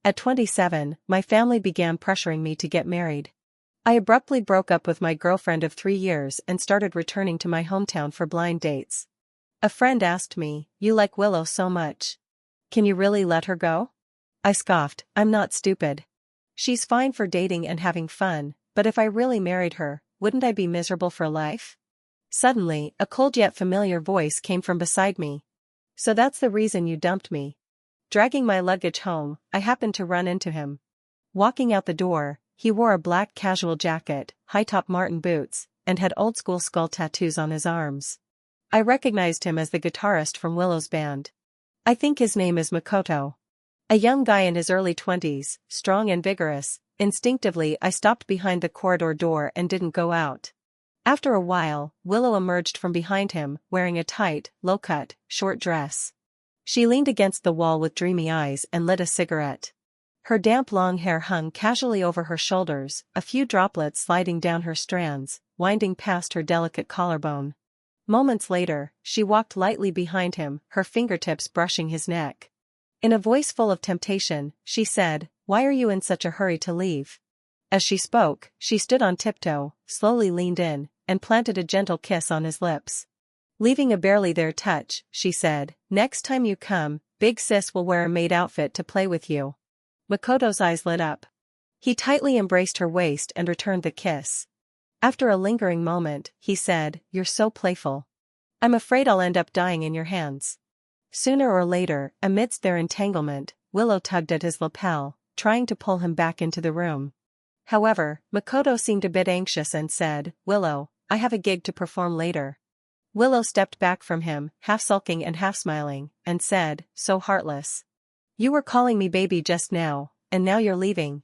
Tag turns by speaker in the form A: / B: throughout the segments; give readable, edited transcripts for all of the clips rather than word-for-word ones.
A: At 27, my family began pressuring me to get married. I abruptly broke up with my girlfriend of 3 years and started returning to my hometown for blind dates. A friend asked me, "You like Willow so much. Can you really let her go?" I scoffed, "I'm not stupid. She's fine for dating and having fun, but if I really married her, wouldn't I be miserable for life?" Suddenly, a cold yet familiar voice came from beside me. "So that's the reason you dumped me." Dragging my luggage home, I happened to run into him. Walking out the door, he wore a black casual jacket, high-top Martin boots, and had old-school skull tattoos on his arms. I recognized him as the guitarist from Willow's band. I think his name is Makoto. A young guy in his early 20s, strong and vigorous. Instinctively I stopped behind the corridor door and didn't go out. After a while, Willow emerged from behind him, wearing a tight, low-cut, short dress. She leaned against the wall with dreamy eyes and lit a cigarette. Her damp long hair hung casually over her shoulders, a few droplets sliding down her strands, winding past her delicate collarbone. Moments later, she walked lightly behind him, her fingertips brushing his neck. In a voice full of temptation, she said, "Why are you in such a hurry to leave?" As she spoke, she stood on tiptoe, slowly leaned in, and planted a gentle kiss on his lips. Leaving a barely there touch, she said, "Next time you come, Big Sis will wear a maid outfit to play with you." Makoto's eyes lit up. He tightly embraced her waist and returned the kiss. After a lingering moment, he said, "You're so playful. I'm afraid I'll end up dying in your hands." Sooner or later, amidst their entanglement, Willow tugged at his lapel, trying to pull him back into the room. However, Makoto seemed a bit anxious and said, "Willow, I have a gig to perform later." Willow stepped back from him, half sulking and half smiling, and said, "So heartless. You were calling me baby just now, and now you're leaving."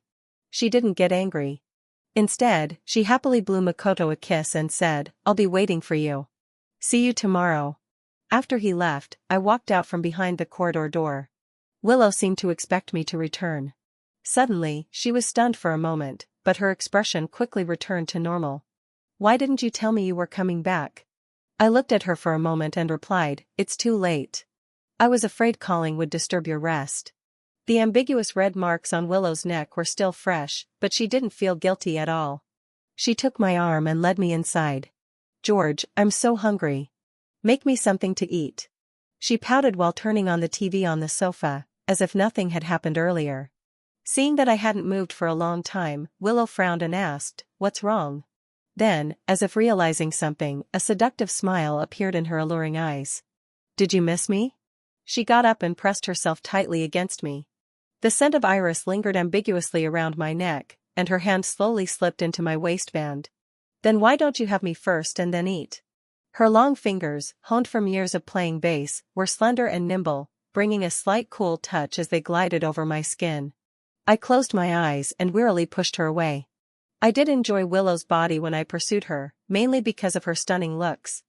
A: She didn't get angry. Instead, she happily blew Makoto a kiss and said, "I'll be waiting for you. See you tomorrow." After he left, I walked out from behind the corridor door. Willow seemed to expect me to return. Suddenly, she was stunned for a moment, but her expression quickly returned to normal. "Why didn't you tell me you were coming back?" I looked at her for a moment and replied, "It's too late. I was afraid calling would disturb your rest." The ambiguous red marks on Willow's neck were still fresh, but she didn't feel guilty at all. She took my arm and led me inside. "George, I'm so hungry. Make me something to eat." She pouted while turning on the TV on the sofa, as if nothing had happened earlier. Seeing that I hadn't moved for a long time, Willow frowned and asked, "What's wrong?" Then, as if realizing something, a seductive smile appeared in her alluring eyes. "Did you miss me?" She got up and pressed herself tightly against me. The scent of iris lingered ambiguously around my neck, and her hand slowly slipped into my waistband. "Then why don't you have me first and then eat?" Her long fingers, honed from years of playing bass, were slender and nimble, bringing a slight cool touch as they glided over my skin. I closed my eyes and wearily pushed her away. I did enjoy Willow's body when I pursued her, mainly because of her stunning looks.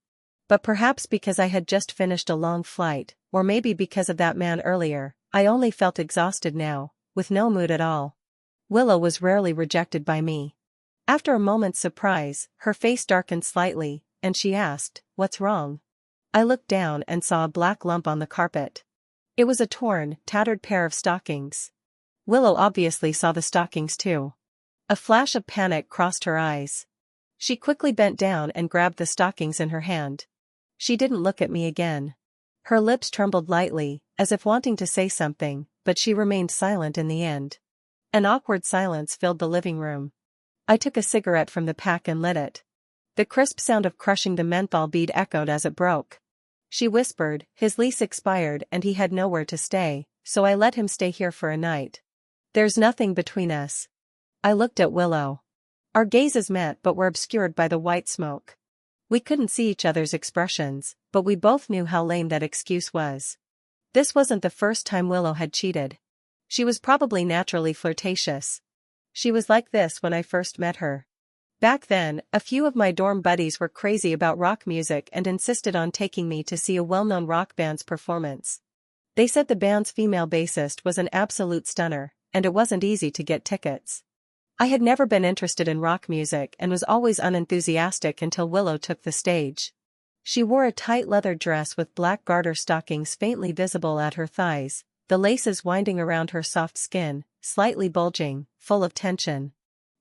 A: But perhaps because I had just finished a long flight, or maybe because of that man earlier, I only felt exhausted now, with no mood at all. Willow was rarely rejected by me. After a moment's surprise, her face darkened slightly, and she asked, "What's wrong?" I looked down and saw a black lump on the carpet. It was a torn, tattered pair of stockings. Willow obviously saw the stockings too. A flash of panic crossed her eyes. She quickly bent down and grabbed the stockings in her hand. She didn't look at me again. Her lips trembled lightly, as if wanting to say something, but she remained silent in the end. An awkward silence filled the living room. I took a cigarette from the pack and lit it. The crisp sound of crushing the menthol bead echoed as it broke. She whispered, "His lease expired and he had nowhere to stay, so I let him stay here for a night. There's nothing between us." I looked at Willow. Our gazes met but were obscured by the white smoke. We couldn't see each other's expressions, but we both knew how lame that excuse was. This wasn't the first time Willow had cheated. She was probably naturally flirtatious. She was like this when I first met her. Back then, a few of my dorm buddies were crazy about rock music and insisted on taking me to see a well-known rock band's performance. They said the band's female bassist was an absolute stunner, and it wasn't easy to get tickets. I had never been interested in rock music and was always unenthusiastic until Willow took the stage. She wore a tight leather dress with black garter stockings faintly visible at her thighs, the laces winding around her soft skin, slightly bulging, full of tension.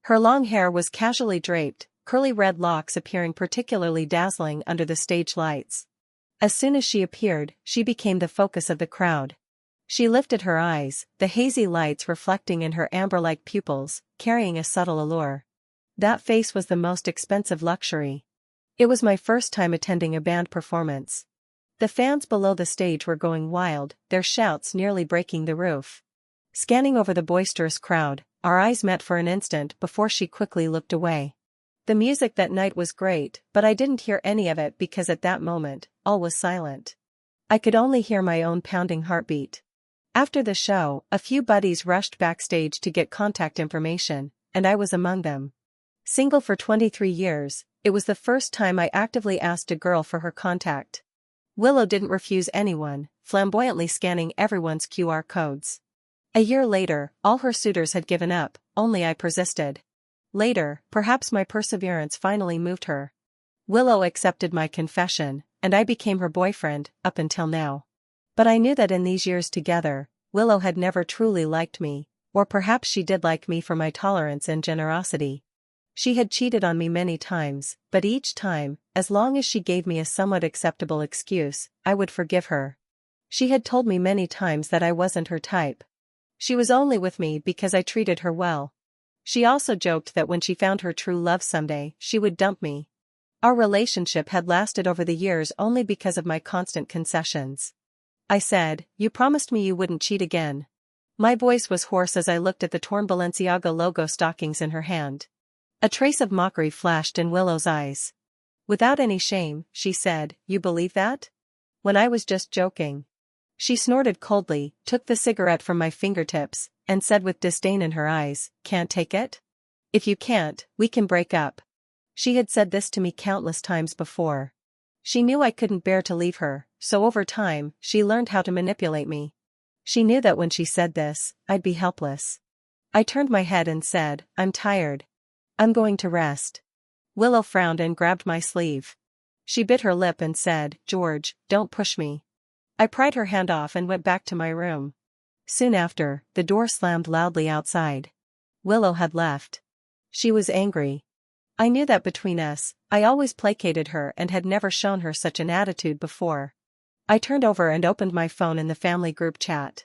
A: Her long hair was casually draped, curly red locks appearing particularly dazzling under the stage lights. As soon as she appeared, she became the focus of the crowd. She lifted her eyes, the hazy lights reflecting in her amber-like pupils, carrying a subtle allure. That face was the most expensive luxury. It was my first time attending a band performance. The fans below the stage were going wild, their shouts nearly breaking the roof. Scanning over the boisterous crowd, our eyes met for an instant before she quickly looked away. The music that night was great, but I didn't hear any of it because at that moment, all was silent. I could only hear my own pounding heartbeat. After the show, a few buddies rushed backstage to get contact information, and I was among them. Single for 23 years, it was the first time I actively asked a girl for her contact. Willow didn't refuse anyone, flamboyantly scanning everyone's QR codes. A year later, all her suitors had given up, only I persisted. Later, perhaps my perseverance finally moved her. Willow accepted my confession, and I became her boyfriend, up until now. But I knew that in these years together, Willow had never truly liked me, or perhaps she did like me for my tolerance and generosity. She had cheated on me many times, but each time, as long as she gave me a somewhat acceptable excuse, I would forgive her. She had told me many times that I wasn't her type. She was only with me because I treated her well. She also joked that when she found her true love someday, she would dump me. Our relationship had lasted over the years only because of my constant concessions. I said, "You promised me you wouldn't cheat again." My voice was hoarse as I looked at the torn Balenciaga logo stockings in her hand. A trace of mockery flashed in Willow's eyes. Without any shame, she said, "You believe that?" When I was just joking. She snorted coldly, took the cigarette from my fingertips, and said with disdain in her eyes, "Can't take it? If you can't, we can break up." She had said this to me countless times before. She knew I couldn't bear to leave her, so over time, she learned how to manipulate me. She knew that when she said this, I'd be helpless. I turned my head and said, "I'm tired. I'm going to rest." Willow frowned and grabbed my sleeve. She bit her lip and said, "George, don't push me." I pried her hand off and went back to my room. Soon after, the door slammed loudly outside. Willow had left. She was angry. I knew that between us, I always placated her and had never shown her such an attitude before. I turned over and opened my phone in the family group chat.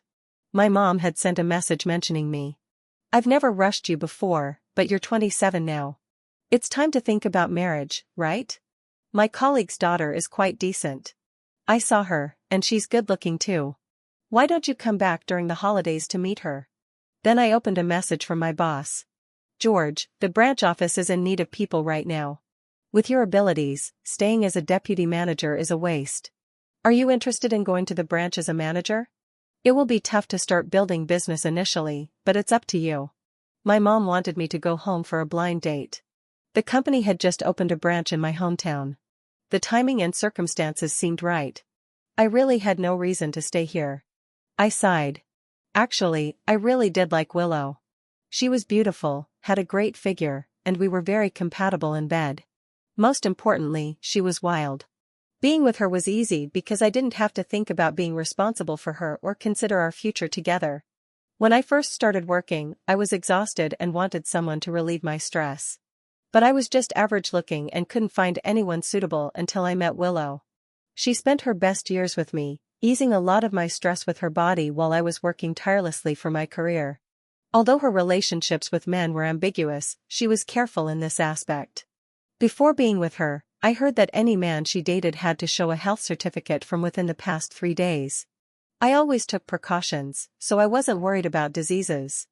A: My mom had sent a message mentioning me. "I've never rushed you before, but you're 27 now. It's time to think about marriage, right? My colleague's daughter is quite decent. I saw her, and she's good-looking too. Why don't you come back during the holidays to meet her?" Then I opened a message from my boss. "George, the branch office is in need of people right now. With your abilities, staying as a deputy manager is a waste. Are you interested in going to the branch as a manager? It will be tough to start building business initially, but it's up to you." My mom wanted me to go home for a blind date. The company had just opened a branch in my hometown. The timing and circumstances seemed right. I really had no reason to stay here. I sighed. Actually, I really did like Willow. She was beautiful, had a great figure, and we were very compatible in bed. Most importantly, she was wild. Being with her was easy because I didn't have to think about being responsible for her or consider our future together. When I first started working, I was exhausted and wanted someone to relieve my stress. But I was just average looking and couldn't find anyone suitable until I met Willow. She spent her best years with me, easing a lot of my stress with her body while I was working tirelessly for my career. Although her relationships with men were ambiguous, she was careful in this aspect. Before being with her, I heard that any man she dated had to show a health certificate from within the past 3 days. I always took precautions, so I wasn't worried about diseases.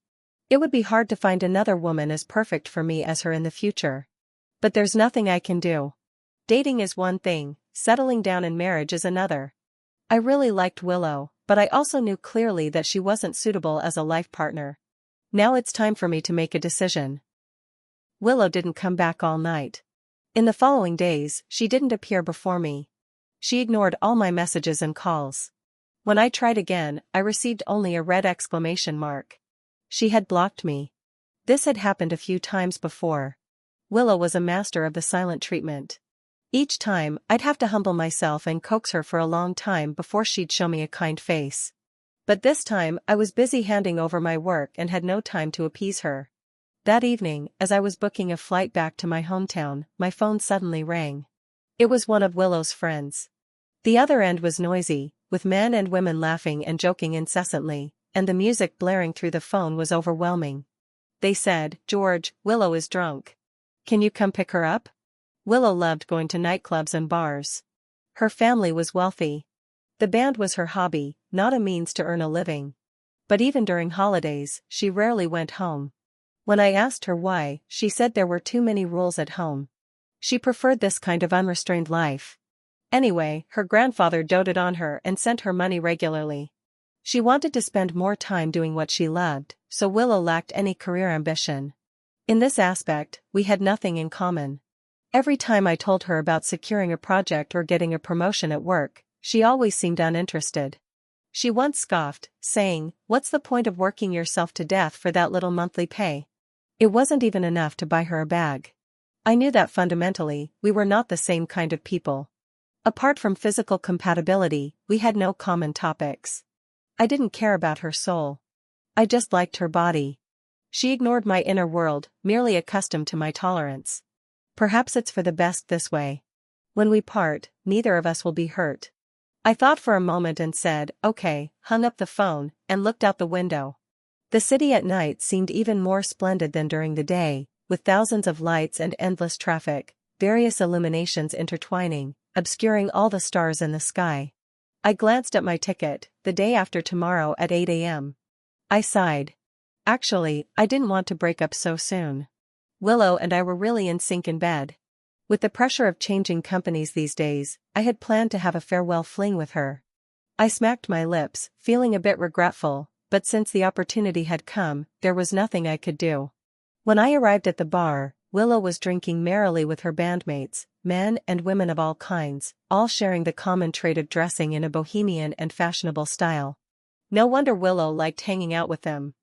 A: It would be hard to find another woman as perfect for me as her in the future. But there's nothing I can do. Dating is one thing, settling down in marriage is another. I really liked Willow, but I also knew clearly that she wasn't suitable as a life partner. Now it's time for me to make a decision. Willow didn't come back all night. In the following days, she didn't appear before me. She ignored all my messages and calls. When I tried again, I received only a red exclamation mark. She had blocked me. This had happened a few times before. Willow was a master of the silent treatment. Each time, I'd have to humble myself and coax her for a long time before she'd show me a kind face. But this time I was busy handing over my work and had no time to appease her. That evening, as I was booking a flight back to my hometown, my phone suddenly rang. It was one of Willow's friends. The other end was noisy, with men and women laughing and joking incessantly, and the music blaring through the phone was overwhelming. They said, "George, Willow is drunk. Can you come pick her up?" Willow loved going to nightclubs and bars. Her family was wealthy. The band was her hobby, not a means to earn a living. But even during holidays, she rarely went home. When I asked her why, she said there were too many rules at home. She preferred this kind of unrestrained life. Anyway, her grandfather doted on her and sent her money regularly. She wanted to spend more time doing what she loved, so Willow lacked any career ambition. In this aspect, we had nothing in common. Every time I told her about securing a project or getting a promotion at work, she always seemed uninterested. She once scoffed, saying, "What's the point of working yourself to death for that little monthly pay?" It wasn't even enough to buy her a bag. I knew that fundamentally, we were not the same kind of people. Apart from physical compatibility, we had no common topics. I didn't care about her soul. I just liked her body. She ignored my inner world, merely accustomed to my tolerance. Perhaps it's for the best this way. When we part, neither of us will be hurt. I thought for a moment and said, "Okay," hung up the phone, and looked out the window. The city at night seemed even more splendid than during the day, with thousands of lights and endless traffic, various illuminations intertwining, obscuring all the stars in the sky. I glanced at my ticket, the day after tomorrow at 8 a.m. I sighed. Actually, I didn't want to break up so soon. Willow and I were really in sync in bed. With the pressure of changing companies these days, I had planned to have a farewell fling with her. I smacked my lips, feeling a bit regretful, but since the opportunity had come, there was nothing I could do. When I arrived at the bar, Willow was drinking merrily with her bandmates, men and women of all kinds, all sharing the common trait of dressing in a bohemian and fashionable style. No wonder Willow liked hanging out with them.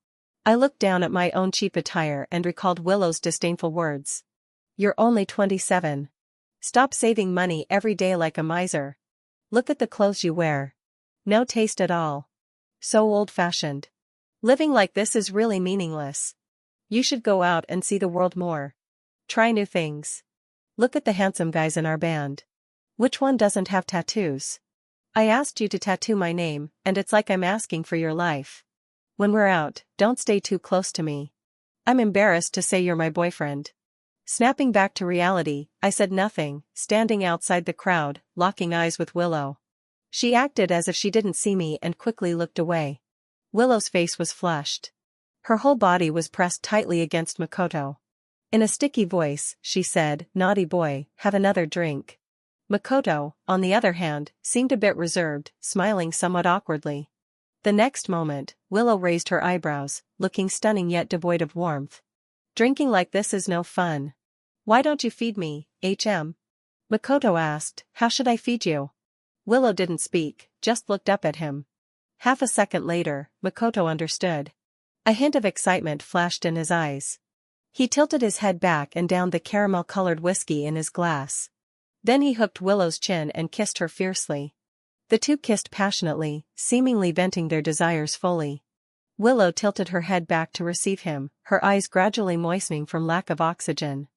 A: I looked down at my own cheap attire and recalled Willow's disdainful words. "You're only 27. Stop saving money every day like a miser. Look at the clothes you wear. No taste at all. So old-fashioned. Living like this is really meaningless. You should go out and see the world more. Try new things. Look at the handsome guys in our band. Which one doesn't have tattoos? I asked you to tattoo my name, and it's like I'm asking for your life. When we're out, don't stay too close to me. I'm embarrassed to say you're my boyfriend." Snapping back to reality, I said nothing, standing outside the crowd, locking eyes with Willow. She acted as if she didn't see me and quickly looked away. Willow's face was flushed. Her whole body was pressed tightly against Makoto. In a sticky voice, she said, "Naughty boy, have another drink." Makoto, on the other hand, seemed a bit reserved, smiling somewhat awkwardly. The next moment, Willow raised her eyebrows, looking stunning yet devoid of warmth. "Drinking like this is no fun. Why don't you feed me, HM?" Makoto asked. "How should I feed you?" Willow didn't speak, just looked up at him. Half a second later, Makoto understood. A hint of excitement flashed in his eyes. He tilted his head back and downed the caramel-colored whiskey in his glass. Then he hooked Willow's chin and kissed her fiercely. The two kissed passionately, seemingly venting their desires fully. Willow tilted her head back to receive him, her eyes gradually moistening from lack of oxygen.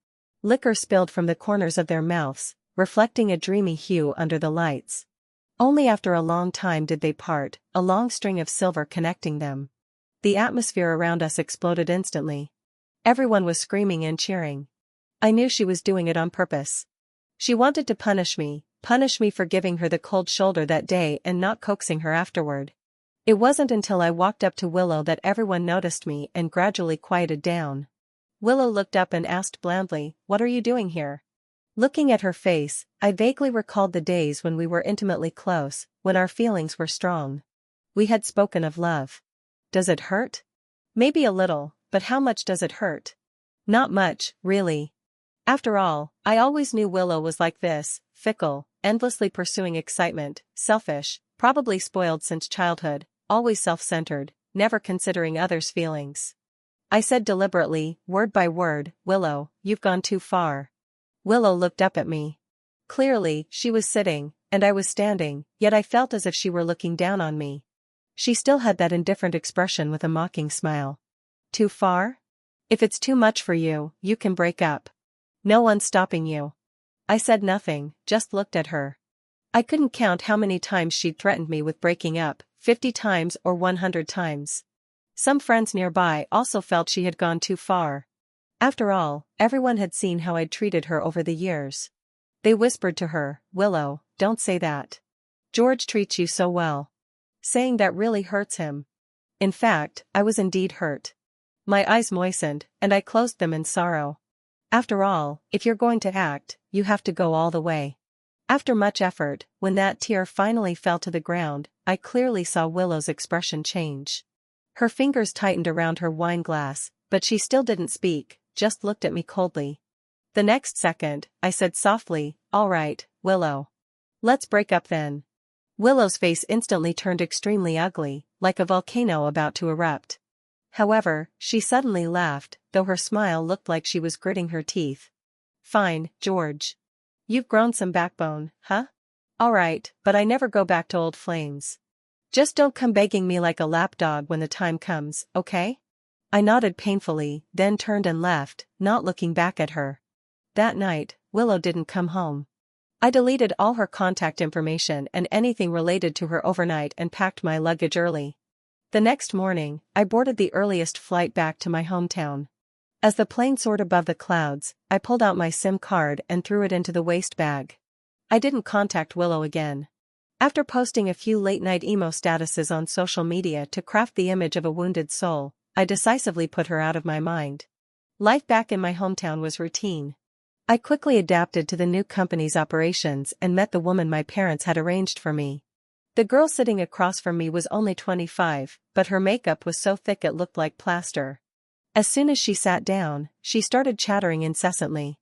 A: Liquor spilled from the corners of their mouths, reflecting a dreamy hue under the lights. Only after a long time did they part, a long string of silver connecting them. The atmosphere around us exploded instantly. Everyone was screaming and cheering. I knew she was doing it on purpose. She wanted to punish me for giving her the cold shoulder that day and not coaxing her afterward. It wasn't until I walked up to Willow that everyone noticed me and gradually quieted down. Willow looked up and asked blandly, "What are you doing here?" Looking at her face, I vaguely recalled the days when we were intimately close, when our feelings were strong. We had spoken of love. Does it hurt? Maybe a little, but how much does it hurt? Not much, really. After all, I always knew Willow was like this, fickle, endlessly pursuing excitement, selfish, probably spoiled since childhood, always self-centered, never considering others' feelings. I said deliberately, word by word, "Willow, you've gone too far." Willow looked up at me. Clearly, she was sitting, and I was standing, yet I felt as if she were looking down on me. She still had that indifferent expression with a mocking smile. Too far? If it's too much for you, you can break up. No one's stopping you. I said nothing, just looked at her. I couldn't count how many times she'd threatened me with breaking up, 50 times or 100 times. Some friends nearby also felt she had gone too far. After all, everyone had seen how I'd treated her over the years. They whispered to her, "Willow, don't say that. George treats you so well." Saying that really hurts him. In fact, I was indeed hurt. My eyes moistened, and I closed them in sorrow. After all, if you're going to act, you have to go all the way. After much effort, when that tear finally fell to the ground, I clearly saw Willow's expression change. Her fingers tightened around her wine glass, but she still didn't speak, just looked at me coldly. The next second, I said softly, "All right, Willow. Let's break up then." Willow's face instantly turned extremely ugly, like a volcano about to erupt. However, she suddenly laughed, though her smile looked like she was gritting her teeth. "Fine, George. You've grown some backbone, huh? All right, but I never go back to old flames. Just don't come begging me like a lapdog when the time comes, okay?" I nodded painfully, then turned and left, not looking back at her. That night, Willow didn't come home. I deleted all her contact information and anything related to her overnight and packed my luggage early. The next morning, I boarded the earliest flight back to my hometown. As the plane soared above the clouds, I pulled out my SIM card and threw it into the waste bag. I didn't contact Willow again. After posting a few late-night emo statuses on social media to craft the image of a wounded soul, I decisively put her out of my mind. Life back in my hometown was routine. I quickly adapted to the new company's operations and met the woman my parents had arranged for me. The girl sitting across from me was only 25, but her makeup was so thick it looked like plaster. As soon as she sat down, she started chattering incessantly.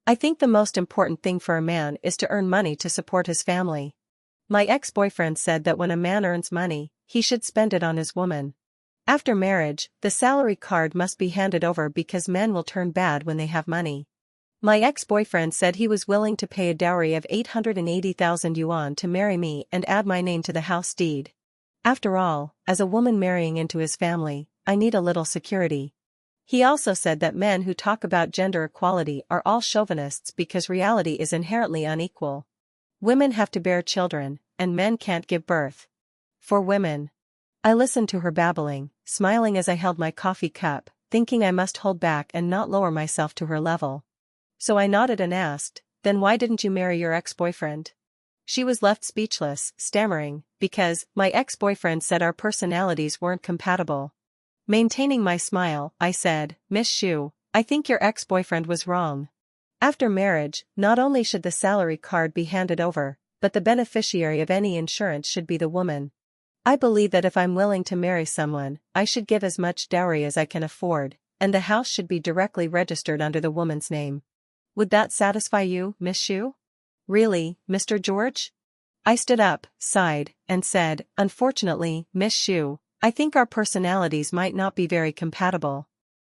A: "I think the most important thing for a man is to earn money to support his family. My ex-boyfriend said that when a man earns money, he should spend it on his woman. After marriage, the salary card must be handed over because men will turn bad when they have money. My ex-boyfriend said he was willing to pay a dowry of 880,000 yuan to marry me and add my name to the house deed. After all, as a woman marrying into his family, I need a little security. He also said that men who talk about gender equality are all chauvinists because reality is inherently unequal. Women have to bear children, and men can't give birth. For women." I listened to her babbling, smiling as I held my coffee cup, thinking I must hold back and not lower myself to her level. So I nodded and asked, "Then why didn't you marry your ex-boyfriend?" She was left speechless, stammering, "Because my ex-boyfriend said our personalities weren't compatible." Maintaining my smile, I said, "Miss Xu, I think your ex-boyfriend was wrong. After marriage, not only should the salary card be handed over, but the beneficiary of any insurance should be the woman. I believe that if I'm willing to marry someone, I should give as much dowry as I can afford, and the house should be directly registered under the woman's name. Would that satisfy you, Miss Xu?" "Really, Mr. George?" I stood up, sighed, and said, "Unfortunately, Miss Xu, I think our personalities might not be very compatible.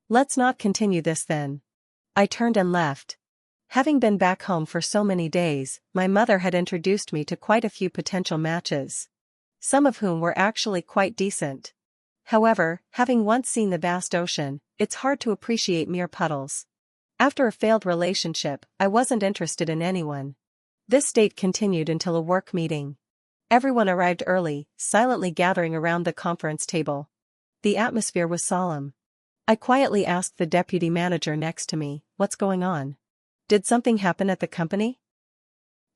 A: Let's not continue this then." I turned and left. Having been back home for so many days, my mother had introduced me to quite a few potential matches. Some of whom were actually quite decent. However, having once seen the vast ocean, it's hard to appreciate mere puddles. After a failed relationship, I wasn't interested in anyone. This state continued until a work meeting. Everyone arrived early, silently gathering around the conference table. The atmosphere was solemn. I quietly asked the deputy manager next to me, "What's going on? Did something happen at the company?"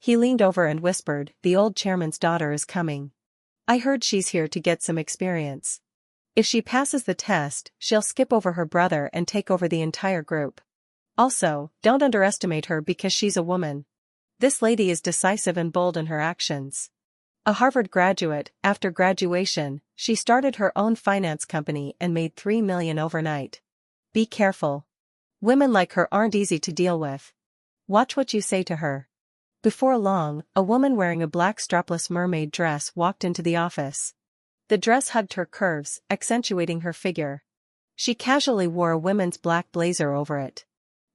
A: He leaned over and whispered, "The old chairman's daughter is coming. I heard she's here to get some experience. If she passes the test, she'll skip over her brother and take over the entire group. Also, don't underestimate her because she's a woman. This lady is decisive and bold in her actions. A Harvard graduate, after graduation, she started her own finance company and made 3 million overnight. Be careful. Women like her aren't easy to deal with. Watch what you say to her." Before long, a woman wearing a black strapless mermaid dress walked into the office. The dress hugged her curves, accentuating her figure. She casually wore a women's black blazer over it.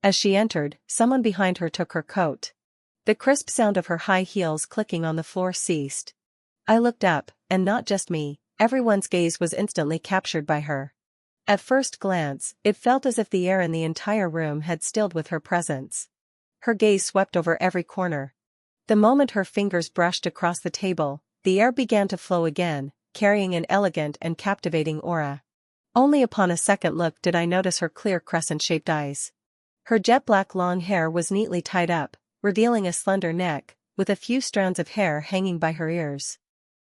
A: As she entered, someone behind her took her coat. The crisp sound of her high heels clicking on the floor ceased. I looked up, and not just me, everyone's gaze was instantly captured by her. At first glance, it felt as if the air in the entire room had stilled with her presence. Her gaze swept over every corner. The moment her fingers brushed across the table, the air began to flow again, carrying an elegant and captivating aura. Only upon a second look did I notice her clear crescent-shaped eyes. Her jet-black long hair was neatly tied up, revealing a slender neck, with a few strands of hair hanging by her ears.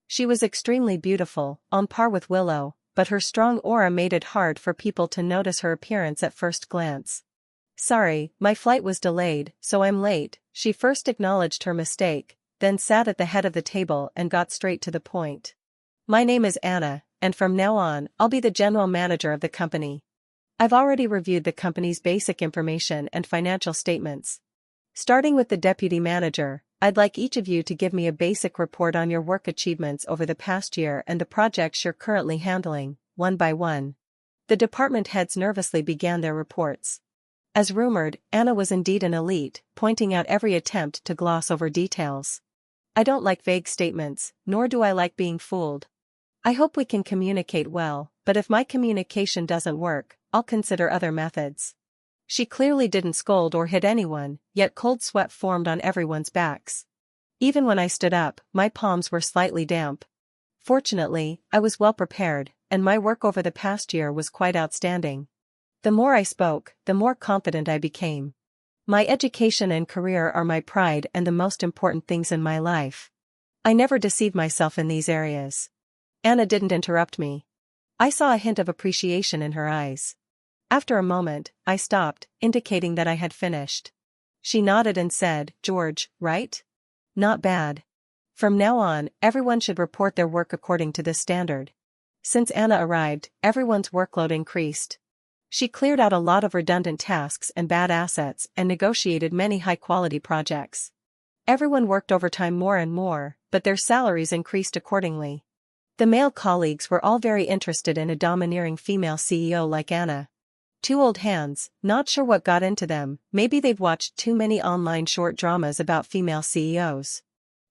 A: She was extremely beautiful, on par with Willow, but her strong aura made it hard for people to notice her appearance at first glance. "Sorry, my flight was delayed, so I'm late," she first acknowledged her mistake, then sat at the head of the table and got straight to the point. "My name is Anna, and from now on, I'll be the general manager of the company. I've already reviewed the company's basic information and financial statements. Starting with the deputy manager, I'd like each of you to give me a basic report on your work achievements over the past year and the projects you're currently handling, one by one." The department heads nervously began their reports. As rumored, Anna was indeed an elite, pointing out every attempt to gloss over details. "I don't like vague statements, nor do I like being fooled. I hope we can communicate well, but if my communication doesn't work, I'll consider other methods." She clearly didn't scold or hit anyone, yet cold sweat formed on everyone's backs. Even when I stood up, my palms were slightly damp. Fortunately, I was well prepared, and my work over the past year was quite outstanding. The more I spoke, the more confident I became. "My education and career are my pride and the most important things in my life. I never deceive myself in these areas." Anna didn't interrupt me. I saw a hint of appreciation in her eyes. After a moment, I stopped, indicating that I had finished. She nodded and said, "George, right? Not bad. From now on, everyone should report their work according to this standard." Since Anna arrived, everyone's workload increased. She cleared out a lot of redundant tasks and bad assets and negotiated many high-quality projects. Everyone worked overtime more and more, but their salaries increased accordingly. The male colleagues were all very interested in a domineering female CEO like Anna. Two old hands, not sure what got into them, maybe they've watched too many online short dramas about female CEOs.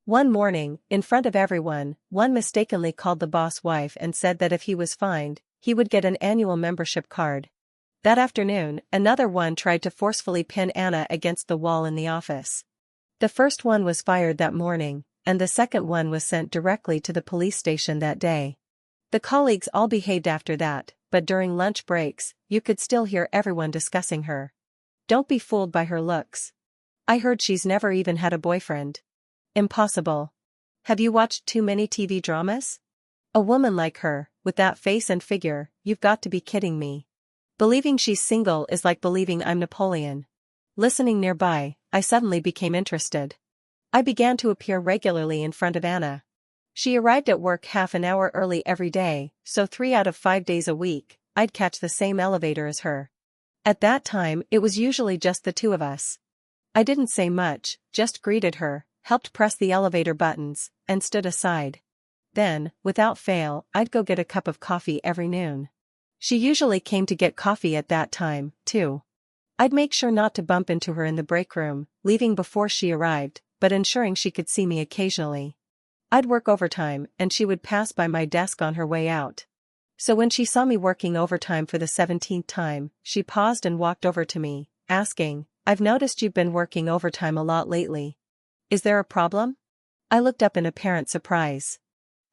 A: One morning, in front of everyone, one mistakenly called the boss wife and said that if he was fined, he would get an annual membership card. That afternoon, another one tried to forcefully pin Anna against the wall in the office. The first one was fired that morning, and the second one was sent directly to the police station that day. The colleagues all behaved after that, but during lunch breaks, you could still hear everyone discussing her. "Don't be fooled by her looks. I heard she's never even had a boyfriend." "Impossible. Have you watched too many TV dramas? A woman like her, with that face and figure, you've got to be kidding me. Believing she's single is like believing I'm Napoleon." Listening nearby, I suddenly became interested. I began to appear regularly in front of Anna. She arrived at work half an hour early every day, so 3 out of 5 days a week, I'd catch the same elevator as her. At that time, it was usually just the two of us. I didn't say much, just greeted her, helped press the elevator buttons, and stood aside. Then, without fail, I'd go get a cup of coffee every noon. She usually came to get coffee at that time, too. I'd make sure not to bump into her in the break room, leaving before she arrived, but ensuring she could see me occasionally. I'd work overtime, and she would pass by my desk on her way out. So when she saw me working overtime for the 17th time, she paused and walked over to me, asking, "I've noticed you've been working overtime a lot lately. Is there a problem?" I looked up in apparent surprise.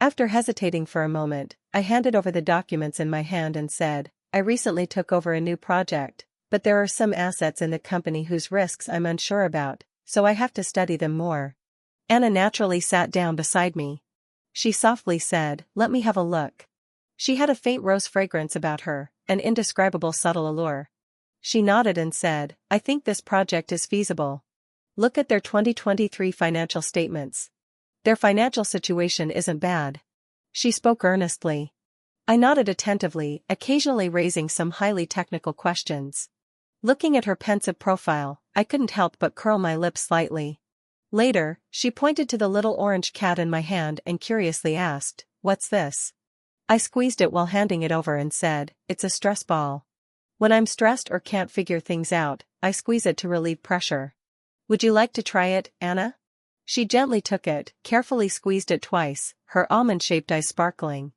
A: After hesitating for a moment, I handed over the documents in my hand and said, "I recently took over a new project, but there are some assets in the company whose risks I'm unsure about, so I have to study them more." Anna naturally sat down beside me. She softly said, "Let me have a look." She had a faint rose fragrance about her, an indescribable subtle allure. She nodded and said, "I think this project is feasible. Look at their 2023 financial statements. Their financial situation isn't bad." She spoke earnestly. I nodded attentively, occasionally raising some highly technical questions. Looking at her pensive profile, I couldn't help but curl my lips slightly. Later, she pointed to the little orange cat in my hand and curiously asked, "What's this?" I squeezed it while handing it over and said, "It's a stress ball. When I'm stressed or can't figure things out, I squeeze it to relieve pressure. Would you like to try it, Anna?" She gently took it, carefully squeezed it twice, her almond-shaped eyes sparkling.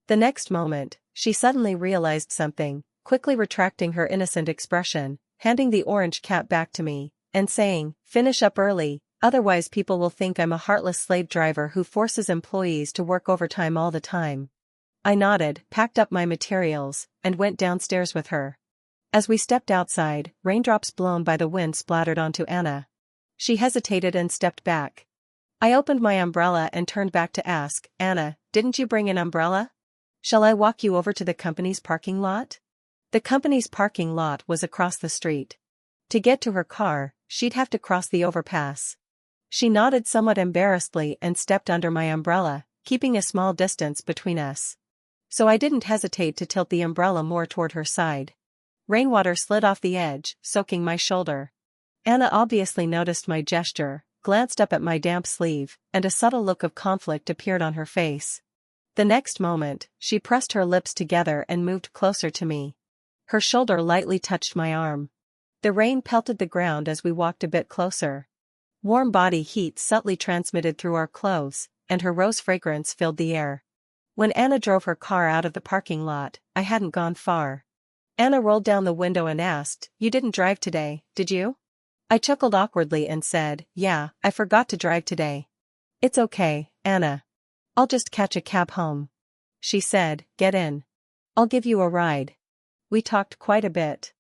A: The next moment, she suddenly realized something, quickly retracting her innocent expression, handing the orange cat back to me, and saying, "Finish up early, otherwise people will think I'm a heartless slave driver who forces employees to work overtime all the time." I nodded, packed up my materials, and went downstairs with her. As we stepped outside, raindrops blown by the wind splattered onto Anna. She hesitated and stepped back. I opened my umbrella and turned back to ask, "Anna, didn't you bring an umbrella? Shall I walk you over to the company's parking lot?" The company's parking lot was across the street. To get to her car, she'd have to cross the overpass. She nodded somewhat embarrassedly and stepped under my umbrella, keeping a small distance between us. So I didn't hesitate to tilt the umbrella more toward her side. Rainwater slid off the edge, soaking my shoulder. Anna obviously noticed my gesture, glanced up at my damp sleeve, and a subtle look of conflict appeared on her face. The next moment, she pressed her lips together and moved closer to me. Her shoulder lightly touched my arm. The rain pelted the ground as we walked a bit closer. Warm body heat subtly transmitted through our clothes, and her rose fragrance filled the air. When Anna drove her car out of the parking lot, I hadn't gone far. Anna rolled down the window and asked, "You didn't drive today, did you?" I chuckled awkwardly and said, "Yeah, I forgot to drive today." "It's okay, Anna. I'll just catch a cab home." She said, "Get in. I'll give you a ride." We talked quite a bit.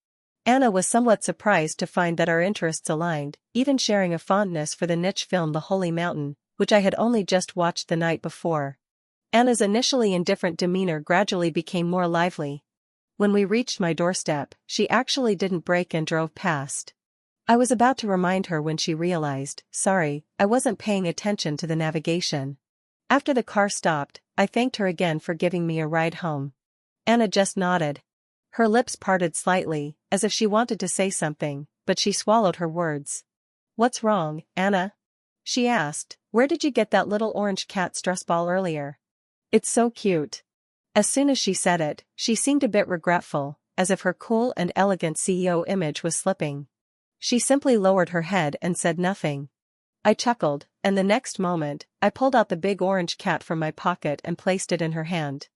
A: Anna was somewhat surprised to find that our interests aligned, even sharing a fondness for the niche film The Holy Mountain, which I had only just watched the night before. Anna's initially indifferent demeanor gradually became more lively. When we reached my doorstep, she actually didn't brake and drove past. I was about to remind her when she realized, "Sorry, I wasn't paying attention to the navigation." After the car stopped, I thanked her again for giving me a ride home. Anna just nodded. Her lips parted slightly, as if she wanted to say something, but she swallowed her words. "What's wrong, Anna?" she asked. "Where did you get that little orange cat stress ball earlier? It's so cute." As soon as she said it, she seemed a bit regretful, as if her cool and elegant CEO image was slipping. She simply lowered her head and said nothing. I chuckled, and the next moment, I pulled out the big orange cat from my pocket and placed it in her hand.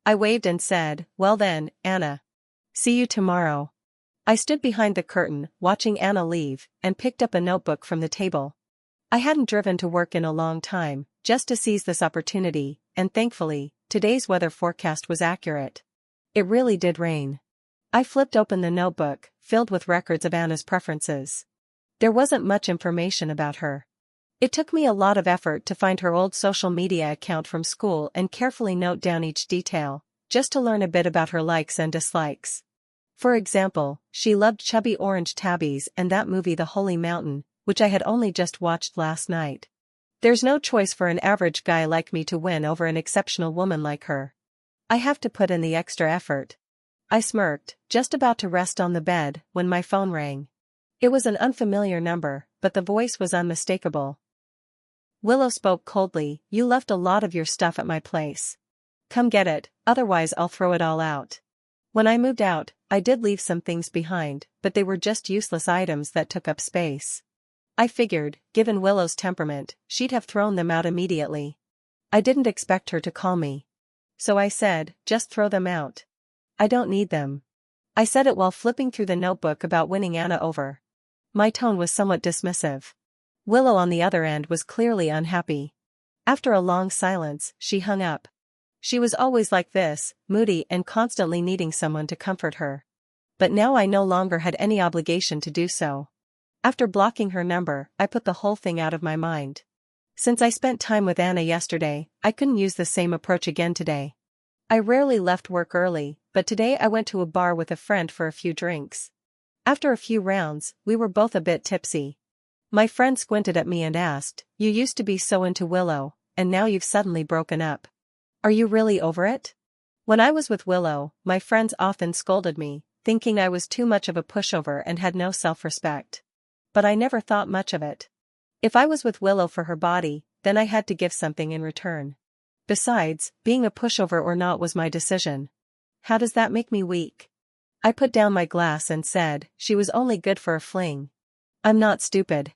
A: I waved and said, "Well then, Anna. See you tomorrow." I stood behind the curtain, watching Anna leave, and picked up a notebook from the table. I hadn't driven to work in a long time, just to seize this opportunity, and thankfully, today's weather forecast was accurate. It really did rain. I flipped open the notebook, filled with records of Anna's preferences. There wasn't much information about her. It took me a lot of effort to find her old social media account from school and carefully note down each detail, just to learn a bit about her likes and dislikes. For example, she loved chubby orange tabbies and that movie The Holy Mountain, which I had only just watched last night. There's no choice for an average guy like me to win over an exceptional woman like her. I have to put in the extra effort. I smirked, just about to rest on the bed, when my phone rang. It was an unfamiliar number, but the voice was unmistakable. Willow spoke coldly, "You left a lot of your stuff at my place. Come get it, otherwise I'll throw it all out." When I moved out, I did leave some things behind, but they were just useless items that took up space. I figured, given Willow's temperament, she'd have thrown them out immediately. I didn't expect her to call me. So I said, "Just throw them out. I don't need them." I said it while flipping through the notebook about winning Anna over. My tone was somewhat dismissive. Willow on the other end was clearly unhappy. After a long silence, she hung up. She was always like this, moody and constantly needing someone to comfort her. But now I no longer had any obligation to do so. After blocking her number, I put the whole thing out of my mind. Since I spent time with Anna yesterday, I couldn't use the same approach again today. I rarely left work early, but today I went to a bar with a friend for a few drinks. After a few rounds, we were both a bit tipsy. My friend squinted at me and asked, "You used to be so into Willow, and now you've suddenly broken up. Are you really over it?" When I was with Willow, my friends often scolded me, thinking I was too much of a pushover and had no self-respect. But I never thought much of it. If I was with Willow for her body, then I had to give something in return. Besides, being a pushover or not was my decision. How does that make me weak? I put down my glass and said, "She was only good for a fling. I'm not stupid.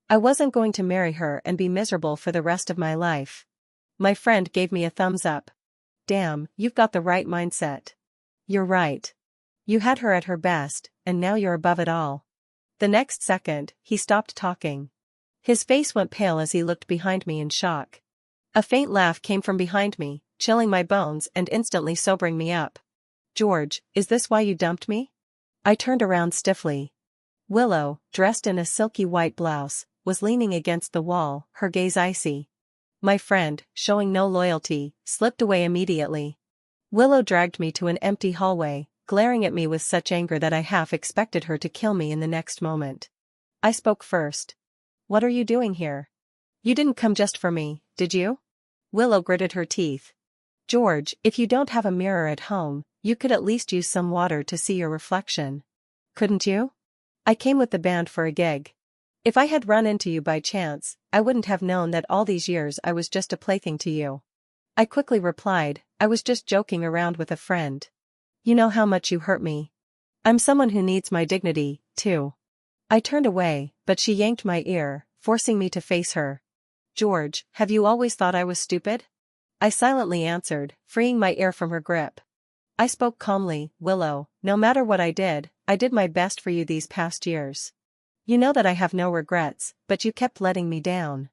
A: I wasn't going to marry her and be miserable for the rest of my life." My friend gave me a thumbs up. damn, you've got the right mindset. You're right. You had her at her best, and now you're above it all. The next second, he stopped talking. His face went pale as he looked behind me in shock. A faint laugh came from behind me, chilling my bones and instantly sobering me up. George, is this why you dumped me? I turned around stiffly. Willow, dressed in a silky white blouse, was leaning against the wall, her gaze icy. My friend, showing no loyalty, slipped away immediately. Willow dragged me to an empty hallway, glaring at me with such anger that I half expected her to kill me in the next moment. I spoke first. What are you doing here? You didn't come just for me, did you? Willow gritted her teeth. George, if you don't have a mirror at home, you could at least use some water to see your reflection. Couldn't you? I came with the band for a gig. If I had run into you by chance, I wouldn't have known that all these years I was just a plaything to you. I quickly replied, I was just joking around with a friend. You know how much you hurt me. I'm someone who needs my dignity, too. I turned away, but she yanked my ear, forcing me to face her. George, have you always thought I was stupid? I silently answered, freeing my ear from her grip. I spoke calmly, Willow, no matter what I did my best for you these past years. You know that I have no regrets, but you kept letting me down.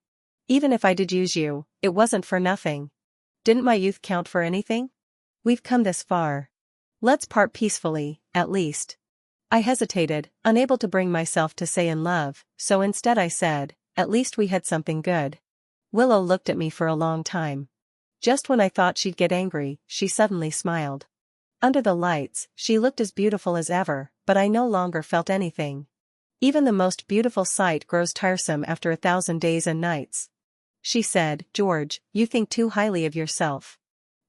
A: Even if I did use you, it wasn't for nothing. Didn't my youth count for anything? We've come this far. Let's part peacefully, at least. I hesitated, unable to bring myself to say in love, so instead I said, at least we had something good. Willow looked at me for a long time. Just when I thought she'd get angry, she suddenly smiled. Under the lights, she looked as beautiful as ever, but I no longer felt anything. Even the most beautiful sight grows tiresome after 1,000 days and nights. She said, George, you think too highly of yourself.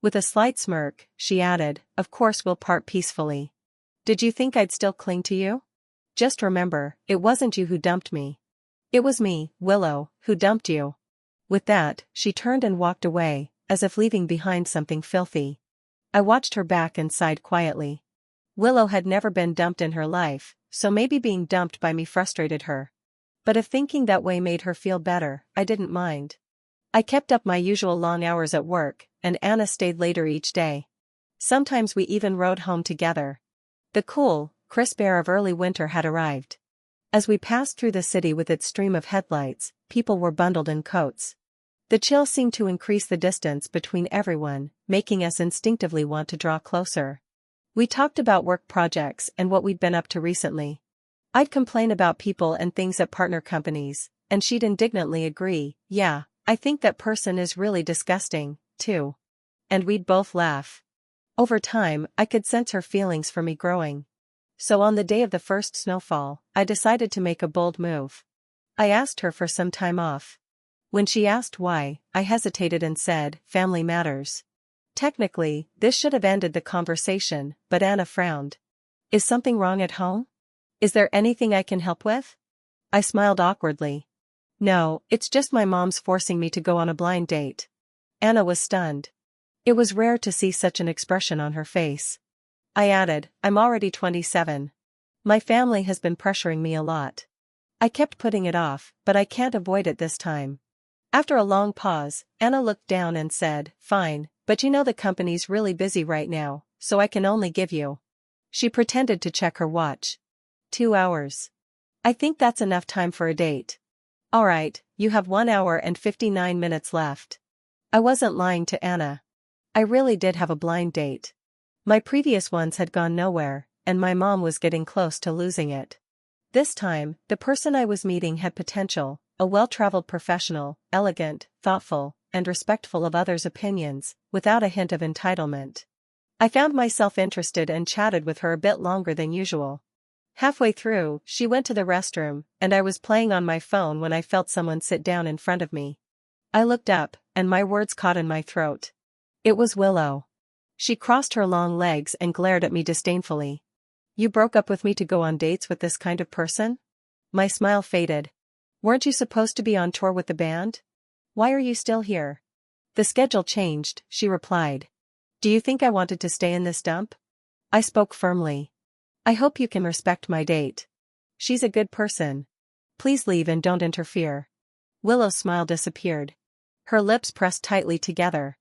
A: With a slight smirk, she added, of course we'll part peacefully. Did you think I'd still cling to you? Just remember, it wasn't you who dumped me. It was me, Willow, who dumped you. With that, she turned and walked away, as if leaving behind something filthy. I watched her back and sighed quietly. Willow had never been dumped in her life, so maybe being dumped by me frustrated her. But if thinking that way made her feel better, I didn't mind. I kept up my usual long hours at work, and Anna stayed later each day. Sometimes we even rode home together. The cool, crisp air of early winter had arrived. As we passed through the city with its stream of headlights, people were bundled in coats. The chill seemed to increase the distance between everyone, making us instinctively want to draw closer. We talked about work projects and what we'd been up to recently. I'd complain about people and things at partner companies, and she'd indignantly agree, yeah, I think that person is really disgusting, too. And we'd both laugh. Over time, I could sense her feelings for me growing. So on the day of the first snowfall, I decided to make a bold move. I asked her for some time off. When she asked why, I hesitated and said, family matters. Technically, this should have ended the conversation, but Anna frowned. Is something wrong at home? Is there anything I can help with? I smiled awkwardly. No, it's just my mom's forcing me to go on a blind date. Anna was stunned. It was rare to see such an expression on her face. I added, I'm already 27. My family has been pressuring me a lot. I kept putting it off, but I can't avoid it this time. After a long pause, Anna looked down and said, fine, but you know the company's really busy right now, so I can only give you. She pretended to check her watch. 2 hours. I think that's enough time for a date. Alright, you have 1 hour and 59 minutes left. I wasn't lying to Anna. I really did have a blind date. My previous ones had gone nowhere, and my mom was getting close to losing it. This time, the person I was meeting had potential, a well-traveled professional, elegant, thoughtful, and respectful of others' opinions, without a hint of entitlement. I found myself interested and chatted with her a bit longer than usual. Halfway through, she went to the restroom, and I was playing on my phone when I felt someone sit down in front of me. I looked up, and my words caught in my throat. It was Willow. She crossed her long legs and glared at me disdainfully. You broke up with me to go on dates with this kind of person? My smile faded. Weren't you supposed to be on tour with the band? Why are you still here? The schedule changed, she replied. Do you think I wanted to stay in this dump? I spoke firmly. I hope you can respect my date. She's a good person. Please leave and don't interfere. Willow's smile disappeared. Her lips pressed tightly together.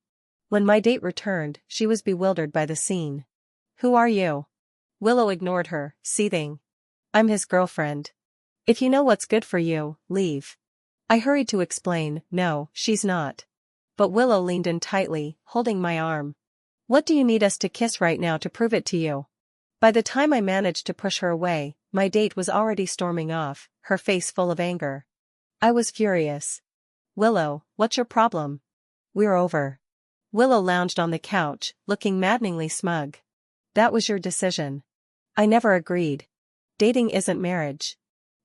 A: When my date returned, she was bewildered by the scene. "Who are you?" Willow ignored her, seething. "I'm his girlfriend. If you know what's good for you, leave." I hurried to explain, "No, she's not." But Willow leaned in tightly, holding my arm. "What do you need us to kiss right now to prove it to you?" By the time I managed to push her away, my date was already storming off, her face full of anger. I was furious. "Willow, what's your problem?" "We're over." Willow lounged on the couch, looking maddeningly smug. "That was your decision." "I never agreed. Dating isn't marriage.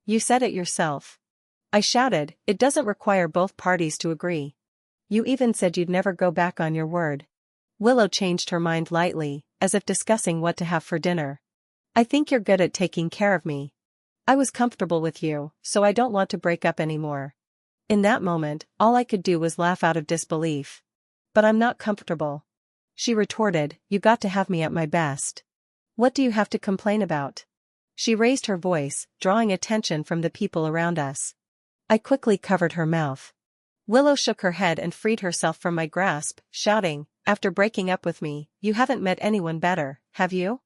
A: You said it yourself." I shouted, "It doesn't require both parties to agree. You even said you'd never go back on your word." Willow changed her mind lightly, as if discussing what to have for dinner. "I think you're good at taking care of me. I was comfortable with you, so I don't want to break up anymore." In that moment, all I could do was laugh out of disbelief. "But I'm not comfortable," she retorted. "You got to have me at my best. What do you have to complain about?" She raised her voice, drawing attention from the people around us. I quickly covered her mouth. Willow shook her head and freed herself from my grasp, shouting, "After breaking up with me, you haven't met anyone better, have you?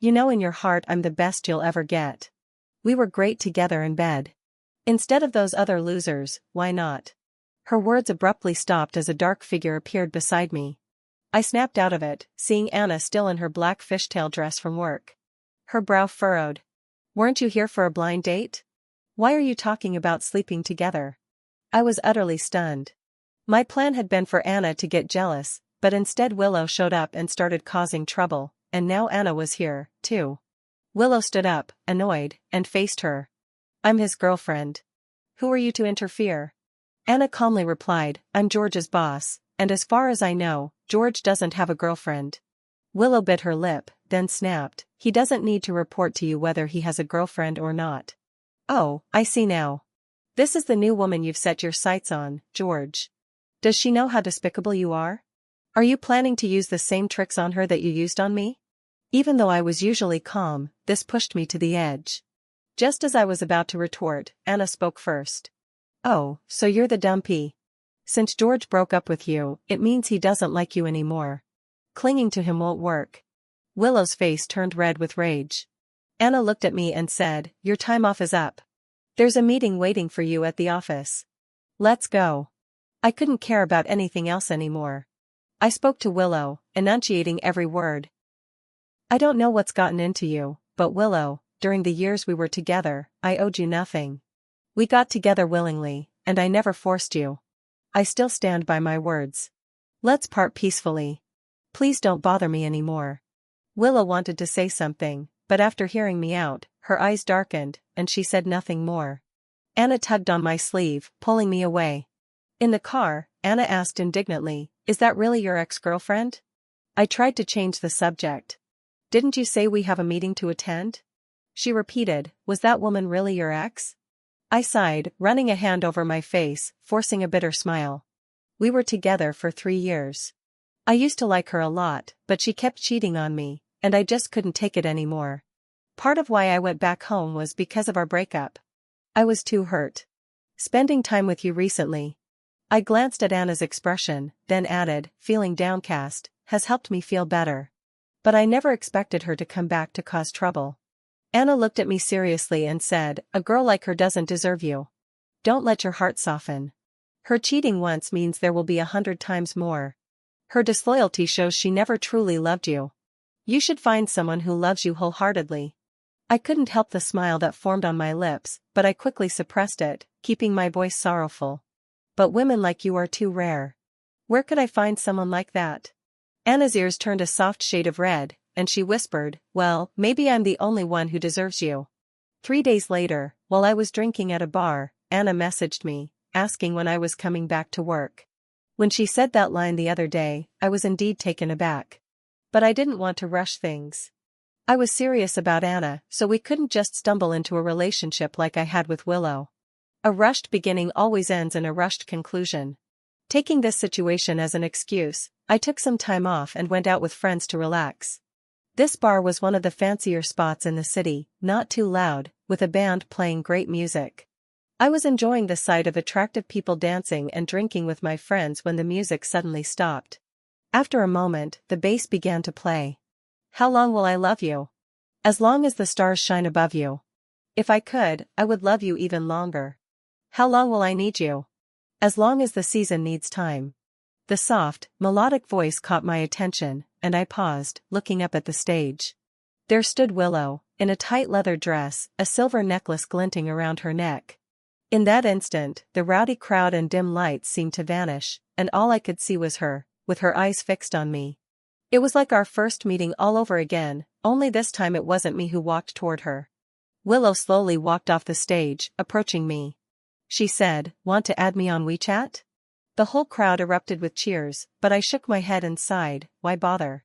A: You know in your heart I'm the best you'll ever get. We were great together in bed. Instead of those other losers, why not?" Her words abruptly stopped as a dark figure appeared beside me. I snapped out of it, seeing Anna still in her black fishtail dress from work. Her brow furrowed. "Weren't you here for a blind date? Why are you talking about sleeping together?" I was utterly stunned. My plan had been for Anna to get jealous, but instead Willow showed up and started causing trouble, and now Anna was here, too. Willow stood up, annoyed, and faced her. "I'm his girlfriend. Who are you to interfere?" Anna calmly replied, "I'm George's boss, and as far as I know, George doesn't have a girlfriend." Willow bit her lip, then snapped, "He doesn't need to report to you whether he has a girlfriend or not." "Oh, I see now. This is the new woman you've set your sights on, George. Does she know how despicable you are? Are you planning to use the same tricks on her that you used on me?" Even though I was usually calm, this pushed me to the edge. Just as I was about to retort, Anna spoke first. "Oh, so you're the dumpy. Since George broke up with you, it means he doesn't like you anymore. Clinging to him won't work." Willow's face turned red with rage. Anna looked at me and said, "Your time off is up. There's a meeting waiting for you at the office. Let's go." I couldn't care about anything else anymore. I spoke to Willow, enunciating every word. "I don't know what's gotten into you, but Willow, during the years we were together, I owed you nothing. We got together willingly, and I never forced you. I still stand by my words. Let's part peacefully. Please don't bother me anymore." Willow wanted to say something, but after hearing me out, her eyes darkened, and she said nothing more. Anna tugged on my sleeve, pulling me away. In the car, Anna asked indignantly, "Is that really your ex-girlfriend?" I tried to change the subject. "Didn't you say we have a meeting to attend?" She repeated, "Was that woman really your ex?" I sighed, running a hand over my face, forcing a bitter smile. "We were together for 3 years. I used to like her a lot, but she kept cheating on me, and I just couldn't take it anymore. Part of why I went back home was because of our breakup. I was too hurt. Spending time with you recently." I glanced at Anna's expression, then added, feeling downcast, "has helped me feel better. But I never expected her to come back to cause trouble." Anna looked at me seriously and said, "A girl like her doesn't deserve you. Don't let your heart soften. Her cheating once means there will be 100 times more. Her disloyalty shows she never truly loved you. You should find someone who loves you wholeheartedly." I couldn't help the smile that formed on my lips, but I quickly suppressed it, keeping my voice sorrowful. "But women like you are too rare. Where could I find someone like that?" Anna's ears turned a soft shade of red, and she whispered, "Well, maybe I'm the only one who deserves you." 3 days later, while I was drinking at a bar, Anna messaged me, asking when I was coming back to work. When she said that line the other day, I was indeed taken aback. But I didn't want to rush things. I was serious about Anna, so we couldn't just stumble into a relationship like I had with Willow. A rushed beginning always ends in a rushed conclusion. Taking this situation as an excuse, I took some time off and went out with friends to relax. This bar was one of the fancier spots in the city, not too loud, with a band playing great music. I was enjoying the sight of attractive people dancing and drinking with my friends when the music suddenly stopped. After a moment, the bass began to play. How long will I love you? As long as the stars shine above you. If I could, I would love you even longer. How long will I need you? As long as the season needs time. The soft, melodic voice caught my attention, and I paused, looking up at the stage. There stood Willow, in a tight leather dress, a silver necklace glinting around her neck. In that instant, the rowdy crowd and dim lights seemed to vanish, and all I could see was her, with her eyes fixed on me. It was like our first meeting all over again, only this time it wasn't me who walked toward her. Willow slowly walked off the stage, approaching me. She said, "Want to add me on WeChat?" The whole crowd erupted with cheers, but I shook my head and sighed, why bother?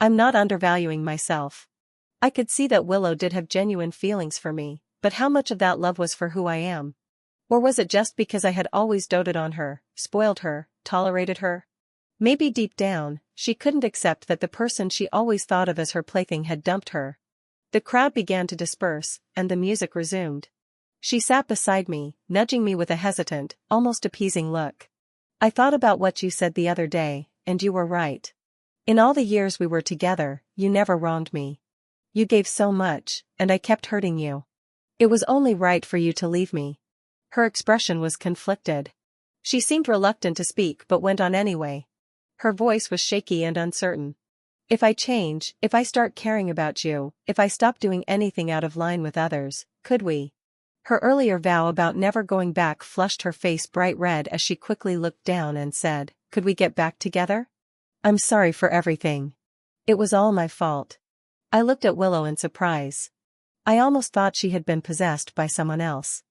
A: I'm not undervaluing myself. I could see that Willow did have genuine feelings for me, but how much of that love was for who I am? Or was it just because I had always doted on her, spoiled her, tolerated her? Maybe deep down, she couldn't accept that the person she always thought of as her plaything had dumped her. The crowd began to disperse, and the music resumed. She sat beside me, nudging me with a hesitant, almost appeasing look. I thought about what you said the other day, and you were right. In all the years we were together, you never wronged me. You gave so much, and I kept hurting you. It was only right for you to leave me. Her expression was conflicted. She seemed reluctant to speak but went on anyway. Her voice was shaky and uncertain. If I change, if I start caring about you, if I stop doing anything out of line with others, could we? Her earlier vow about never going back flushed her face bright red as she quickly looked down and said, "Could we get back together? I'm sorry for everything. It was all my fault." I looked at Willow in surprise. I almost thought she had been possessed by someone else.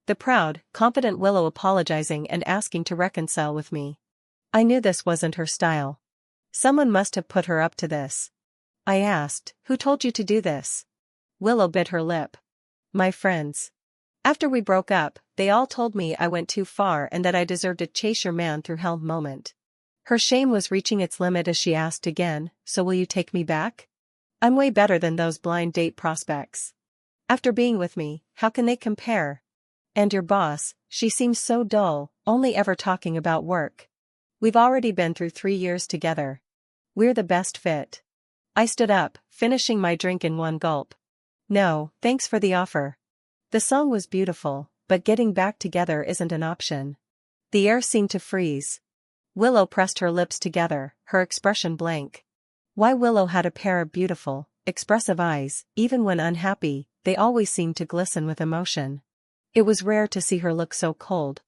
A: The proud, confident Willow apologizing and asking to reconcile with me. I knew this wasn't her style. Someone must have put her up to this. I asked, "Who told you to do this?" Willow bit her lip. "My friends. After we broke up, they all told me I went too far and that I deserved a chase your man through hell moment." Her shame was reaching its limit as she asked again, "So will you take me back? I'm way better than those blind date prospects. After being with me, how can they compare? And your boss, she seems so dull, only ever talking about work. We've already been through 3 years together. We're the best fit." I stood up, finishing my drink in one gulp. "No, thanks for the offer. The song was beautiful, but getting back together isn't an option." The air seemed to freeze. Willow pressed her lips together, her expression blank. Why Willow had a pair of beautiful, expressive eyes, even when unhappy, they always seemed to glisten with emotion. It was rare to see her look so cold.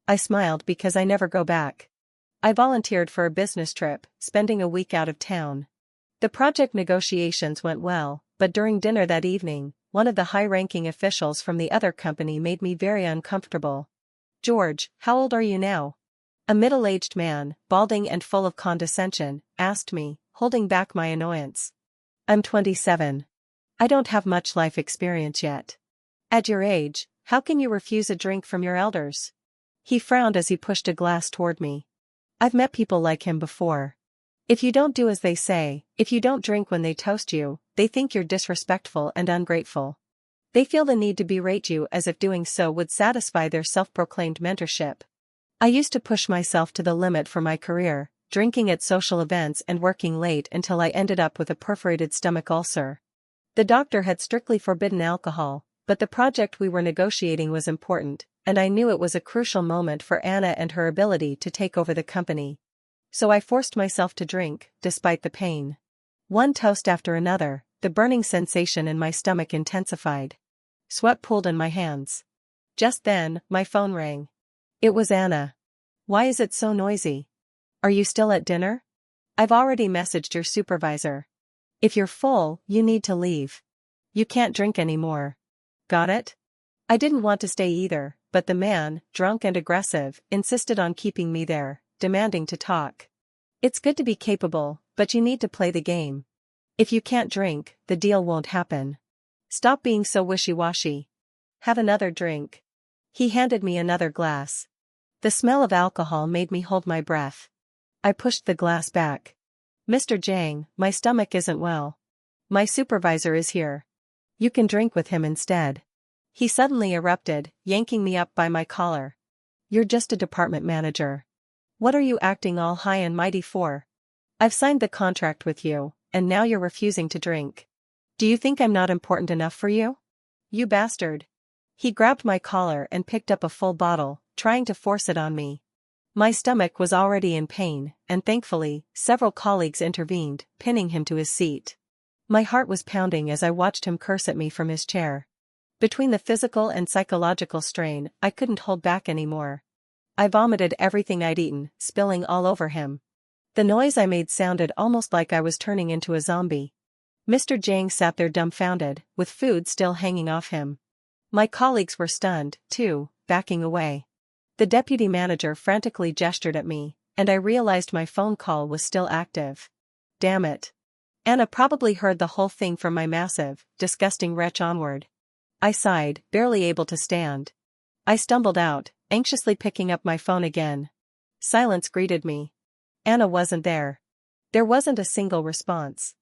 A: I smiled because I never go back. I volunteered for a business trip, spending a week out of town. The project negotiations went well, but during dinner that evening, one of the high-ranking officials from the other company made me very uncomfortable. "George, how old are you now?" A middle-aged man, balding and full of condescension, asked me, holding back my annoyance. "I'm 27. I don't have much life experience yet." "At your age, how can you refuse a drink from your elders?" He frowned as he pushed a glass toward me. I've met people like him before. If you don't do as they say, if you don't drink when they toast you, they think you're disrespectful and ungrateful. They feel the need to berate you as if doing so would satisfy their self-proclaimed mentorship. I used to push myself to the limit for my career, drinking at social events and working late until I ended up with a perforated stomach ulcer. The doctor had strictly forbidden alcohol, but the project we were negotiating was important, and I knew it was a crucial moment for Anna and her ability to take over the company. So I forced myself to drink, despite the pain. One toast after another, the burning sensation in my stomach intensified. Sweat pooled in my hands. Just then, my phone rang. It was Anna. "Why is it so noisy? Are you still at dinner? I've already messaged your supervisor. If you're full, you need to leave. You can't drink anymore. Got it?" I didn't want to stay either, but the man, drunk and aggressive, insisted on keeping me there, demanding to talk. It's good to be capable, but you need to play the game. If you can't drink, the deal won't happen. Stop being so wishy-washy. Have another drink. He handed me another glass. The smell of alcohol made me hold my breath. I pushed the glass back. "Mr. Jang, my stomach isn't well. My supervisor is here. You can drink with him instead." He suddenly erupted, yanking me up by my collar. "You're just a department manager. What are you acting all high and mighty for? I've signed the contract with you, and now you're refusing to drink. Do you think I'm not important enough for you? You bastard. He grabbed my collar and picked up a full bottle, trying to force it on me. My stomach was already in pain, and thankfully, several colleagues intervened, pinning him to his seat. My heart was pounding as I watched him curse at me from his chair. Between the physical and psychological strain, I couldn't hold back anymore. I vomited everything I'd eaten, spilling all over him. The noise I made sounded almost like I was turning into a zombie. Mr. Jang sat there dumbfounded, with food still hanging off him. My colleagues were stunned, too, backing away. The deputy manager frantically gestured at me, and I realized my phone call was still active. Damn it. Anna probably heard the whole thing from my massive, disgusting wretch onward. I sighed, barely able to stand. I stumbled out, anxiously picking up my phone again. Silence greeted me. Anna wasn't there. There wasn't a single response.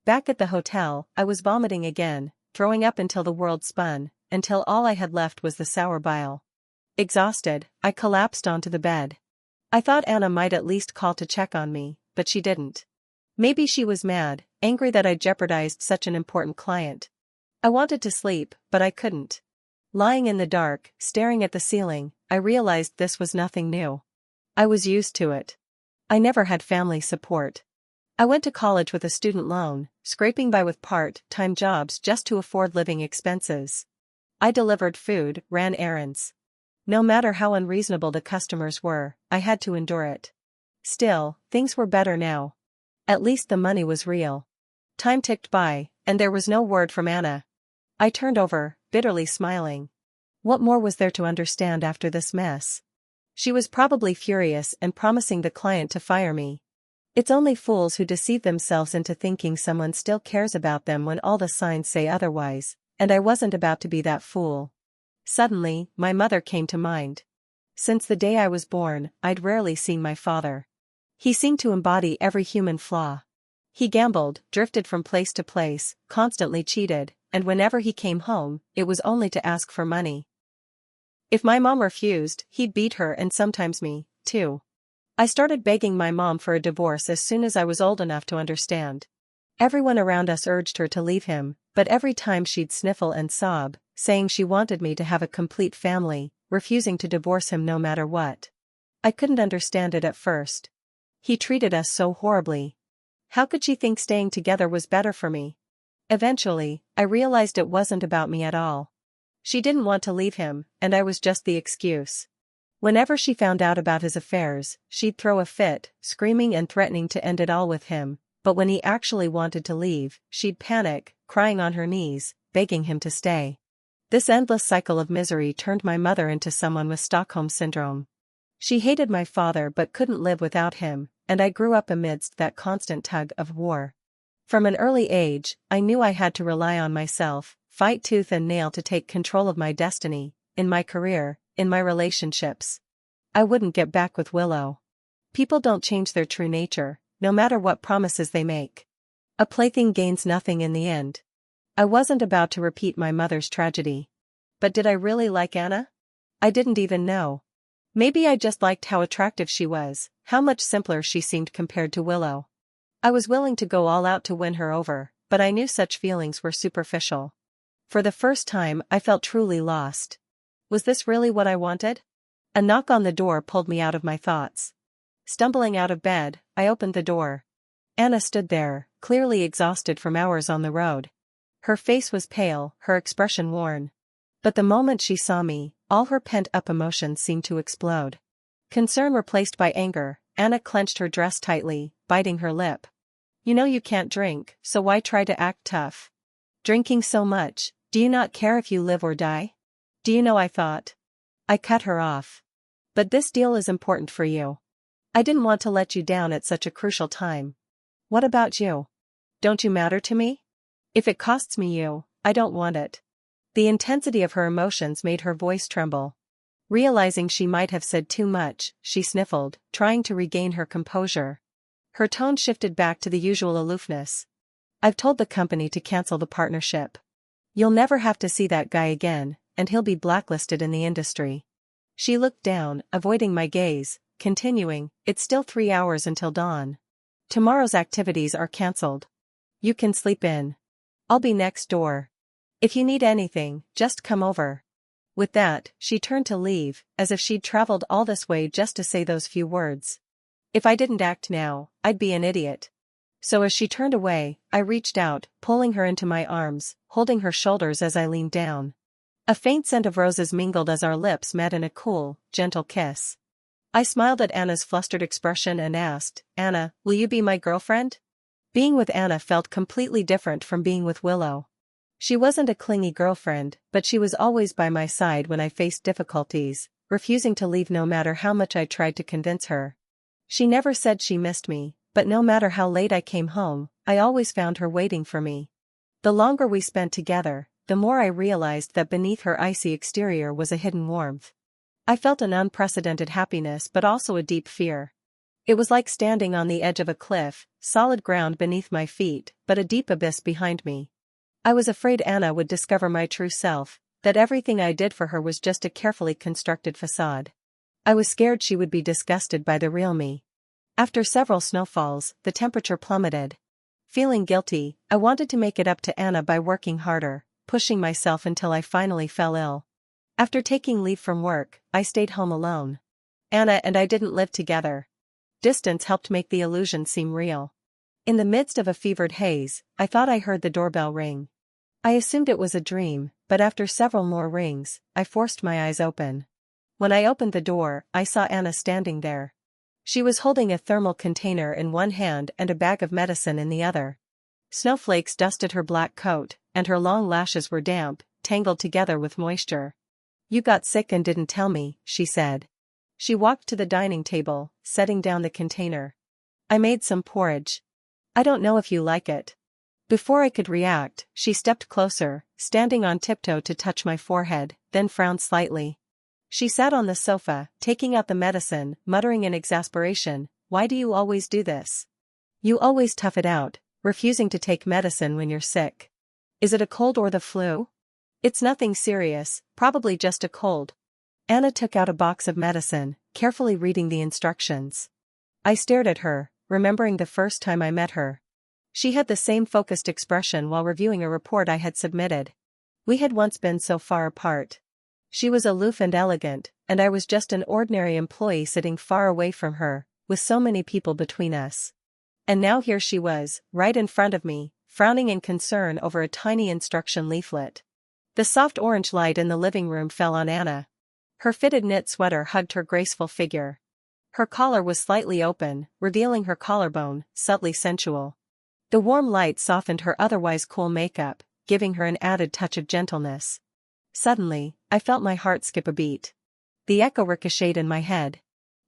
A: Back at the hotel, I was vomiting again, throwing up until the world spun, until all I had left was the sour bile. Exhausted, I collapsed onto the bed. I thought Anna might at least call to check on me, but she didn't. Maybe she was mad, angry that I jeopardized such an important client. I wanted to sleep, but I couldn't. Lying in the dark, staring at the ceiling, I realized this was nothing new. I was used to it. I never had family support. I went to college with a student loan, scraping by with part-time jobs just to afford living expenses. I delivered food, ran errands. No matter how unreasonable the customers were, I had to endure it. Still, things were better now. At least the money was real. Time ticked by, and there was no word from Anna. I turned over, bitterly smiling. What more was there to understand after this mess? She was probably furious and promising the client to fire me. It's only fools who deceive themselves into thinking someone still cares about them when all the signs say otherwise, and I wasn't about to be that fool. Suddenly, my mother came to mind. Since the day I was born, I'd rarely seen my father. He seemed to embody every human flaw. He gambled, drifted from place to place, constantly cheated, and whenever he came home, it was only to ask for money. If my mom refused, he'd beat her and sometimes me, too. I started begging my mom for a divorce as soon as I was old enough to understand. Everyone around us urged her to leave him, but every time she'd sniffle and sob, saying she wanted me to have a complete family, refusing to divorce him no matter what. I couldn't understand it at first. He treated us so horribly. How could she think staying together was better for me? Eventually, I realized it wasn't about me at all. She didn't want to leave him, and I was just the excuse. Whenever she found out about his affairs, she'd throw a fit, screaming and threatening to end it all with him, but when he actually wanted to leave, she'd panic, crying on her knees, begging him to stay. This endless cycle of misery turned my mother into someone with Stockholm Syndrome. She hated my father but couldn't live without him, and I grew up amidst that constant tug of war. From an early age, I knew I had to rely on myself, fight tooth and nail to take control of my destiny, in my career, in my relationships. I wouldn't get back with Willow. People don't change their true nature, no matter what promises they make. A plaything gains nothing in the end. I wasn't about to repeat my mother's tragedy. But did I really like Anna? I didn't even know. Maybe I just liked how attractive she was, how much simpler she seemed compared to Willow. I was willing to go all out to win her over, but I knew such feelings were superficial. For the first time, I felt truly lost. Was this really what I wanted? A knock on the door pulled me out of my thoughts. Stumbling out of bed, I opened the door. Anna stood there, clearly exhausted from hours on the road. Her face was pale, her expression worn. But the moment she saw me, all her pent-up emotions seemed to explode. Concern replaced by anger, Anna clenched her dress tightly, biting her lip. You know you can't drink, so why try to act tough? Drinking so much, do you not care if you live or die? Do you know I thought? I cut her off. But this deal is important for you. I didn't want to let you down at such a crucial time. What about you? Don't you matter to me? If it costs me you, I don't want it. The intensity of her emotions made her voice tremble. Realizing she might have said too much, she sniffled, trying to regain her composure. Her tone shifted back to the usual aloofness. I've told the company to cancel the partnership. You'll never have to see that guy again, and he'll be blacklisted in the industry. She looked down, avoiding my gaze, continuing, it's still 3 hours until dawn. Tomorrow's activities are cancelled. You can sleep in. I'll be next door. If you need anything, just come over. With that, she turned to leave, as if she'd traveled all this way just to say those few words. If I didn't act now, I'd be an idiot. So as she turned away, I reached out, pulling her into my arms, holding her shoulders as I leaned down. A faint scent of roses mingled as our lips met in a cool, gentle kiss. I smiled at Anna's flustered expression and asked, "Anna, will you be my girlfriend?" Being with Anna felt completely different from being with Willow. She wasn't a clingy girlfriend, but she was always by my side when I faced difficulties, refusing to leave no matter how much I tried to convince her. She never said she missed me, but no matter how late I came home, I always found her waiting for me. The longer we spent together, the more I realized that beneath her icy exterior was a hidden warmth. I felt an unprecedented happiness but also a deep fear. It was like standing on the edge of a cliff, solid ground beneath my feet, but a deep abyss behind me. I was afraid Anna would discover my true self, that everything I did for her was just a carefully constructed facade. I was scared she would be disgusted by the real me. After several snowfalls, the temperature plummeted. Feeling guilty, I wanted to make it up to Anna by working harder, pushing myself until I finally fell ill. After taking leave from work, I stayed home alone. Anna and I didn't live together. Distance helped make the illusion seem real. In the midst of a fevered haze, I thought I heard the doorbell ring. I assumed it was a dream, but after several more rings, I forced my eyes open. When I opened the door, I saw Anna standing there. She was holding a thermal container in one hand and a bag of medicine in the other. Snowflakes dusted her black coat, and her long lashes were damp, tangled together with moisture. "You got sick and didn't tell me," she said. She walked to the dining table, setting down the container. "I made some porridge. I don't know if you like it." Before I could react, she stepped closer, standing on tiptoe to touch my forehead, then frowned slightly. She sat on the sofa, taking out the medicine, muttering in exasperation, "Why do you always do this? You always tough it out, refusing to take medicine when you're sick. Is it a cold or the flu?" "It's nothing serious, probably just a cold." Anna took out a box of medicine, carefully reading the instructions. I stared at her, remembering the first time I met her. She had the same focused expression while reviewing a report I had submitted. We had once been so far apart. She was aloof and elegant, and I was just an ordinary employee sitting far away from her, with so many people between us. And now here she was, right in front of me, frowning in concern over a tiny instruction leaflet. The soft orange light in the living room fell on Anna. Her fitted knit sweater hugged her graceful figure. Her collar was slightly open, revealing her collarbone, subtly sensual. The warm light softened her otherwise cool makeup, giving her an added touch of gentleness. Suddenly, I felt my heart skip a beat. The echo ricocheted in my head.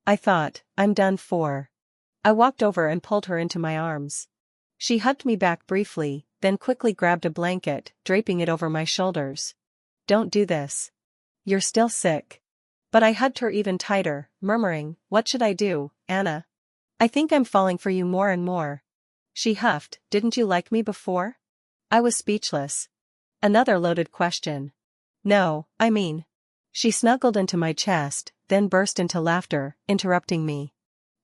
A: I thought, "I'm done for." I walked over and pulled her into my arms. She hugged me back briefly, then quickly grabbed a blanket, draping it over my shoulders. "Don't do this. You're still sick." But I hugged her even tighter, murmuring, "What should I do, Anna? I think I'm falling for you more and more." She huffed, "Didn't you like me before?" I was speechless. Another loaded question. "No, I mean." She snuggled into my chest, then burst into laughter, interrupting me.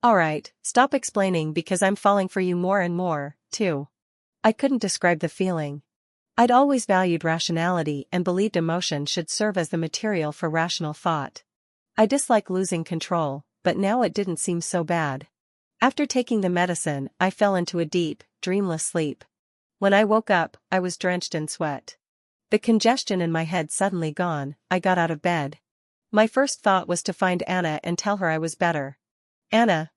A: "All right, stop explaining because I'm falling for you more and more, too." I couldn't describe the feeling. I'd always valued rationality and believed emotion should serve as the material for rational thought. I dislike losing control, but now it didn't seem so bad. After taking the medicine, I fell into a deep, dreamless sleep. When I woke up, I was drenched in sweat. The congestion in my head suddenly gone, I got out of bed. My first thought was to find Anna and tell her I was better. "Anna."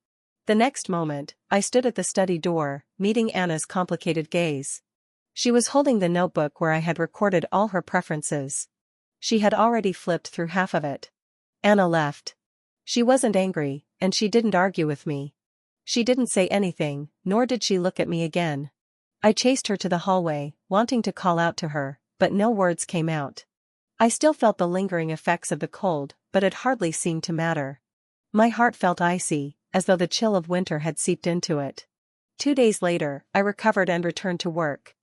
A: The next moment, I stood at the study door, meeting Anna's complicated gaze. She was holding the notebook where I had recorded all her preferences. She had already flipped through half of it. Anna left. She wasn't angry, and she didn't argue with me. She didn't say anything, nor did she look at me again. I chased her to the hallway, wanting to call out to her, but no words came out. I still felt the lingering effects of the cold, but it hardly seemed to matter. My heart felt icy, as though the chill of winter had seeped into it. 2 days later, I recovered and returned to work.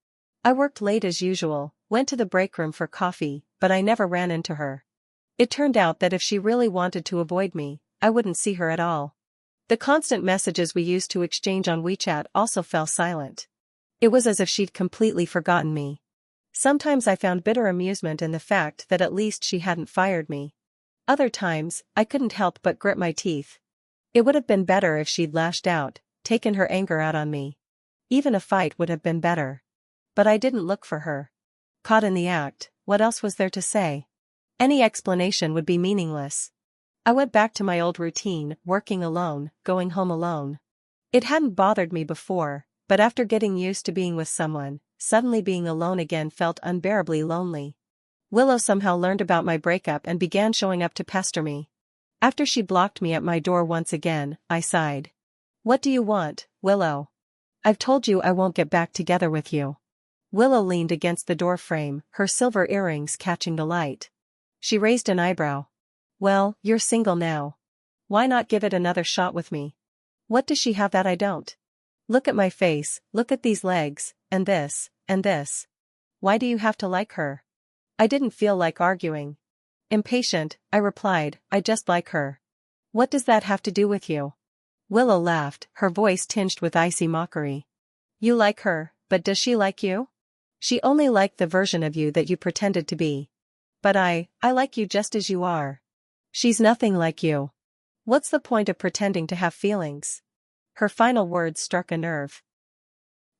A: I worked late as usual, went to the break room for coffee, but I never ran into her. It turned out that if she really wanted to avoid me, I wouldn't see her at all. The constant messages we used to exchange on WeChat also fell silent. It was as if she'd completely forgotten me. Sometimes I found bitter amusement in the fact that at least she hadn't fired me. Other times, I couldn't help but grit my teeth. It would have been better if she'd lashed out, taken her anger out on me. Even a fight would have been better. But I didn't look for her. Caught in the act, what else was there to say? Any explanation would be meaningless. I went back to my old routine, working alone, going home alone. It hadn't bothered me before, but after getting used to being with someone, suddenly being alone again felt unbearably lonely. Willow somehow learned about my breakup and began showing up to pester me. After she blocked me at my door once again, I sighed. What do you want, Willow? I've told you I won't get back together with you. Willow leaned against the door frame, her silver earrings catching the light. She raised an eyebrow. Well, you're single now. Why not give it another shot with me? What does she have that I don't? Look at my face, look at these legs, and this, and this. Why do you have to like her? I didn't feel like arguing. Impatient, I replied, I just like her. What does that have to do with you? Willow laughed, her voice tinged with icy mockery. You like her, but does she like you? She only liked the version of you that you pretended to be. But I like you just as you are. She's nothing like you. What's the point of pretending to have feelings? Her final words struck a nerve.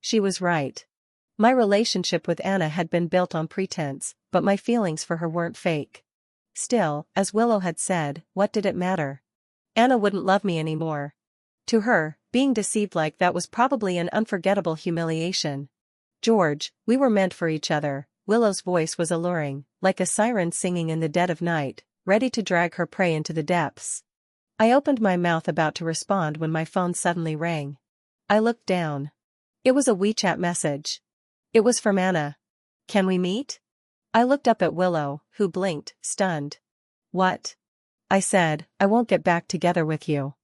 A: She was right. My relationship with Anna had been built on pretense, but my feelings for her weren't fake. Still, as Willow had said, what did it matter? Anna wouldn't love me anymore. To her, being deceived like that was probably an unforgettable humiliation. George, we were meant for each other. Willow's voice was alluring, like a siren singing in the dead of night, ready to drag her prey into the depths. I opened my mouth about to respond when my phone suddenly rang. I looked down. It was a WeChat message. It was from Anna. Can we meet? I looked up at Willow, who blinked, stunned. What? I said, I won't get back together with you.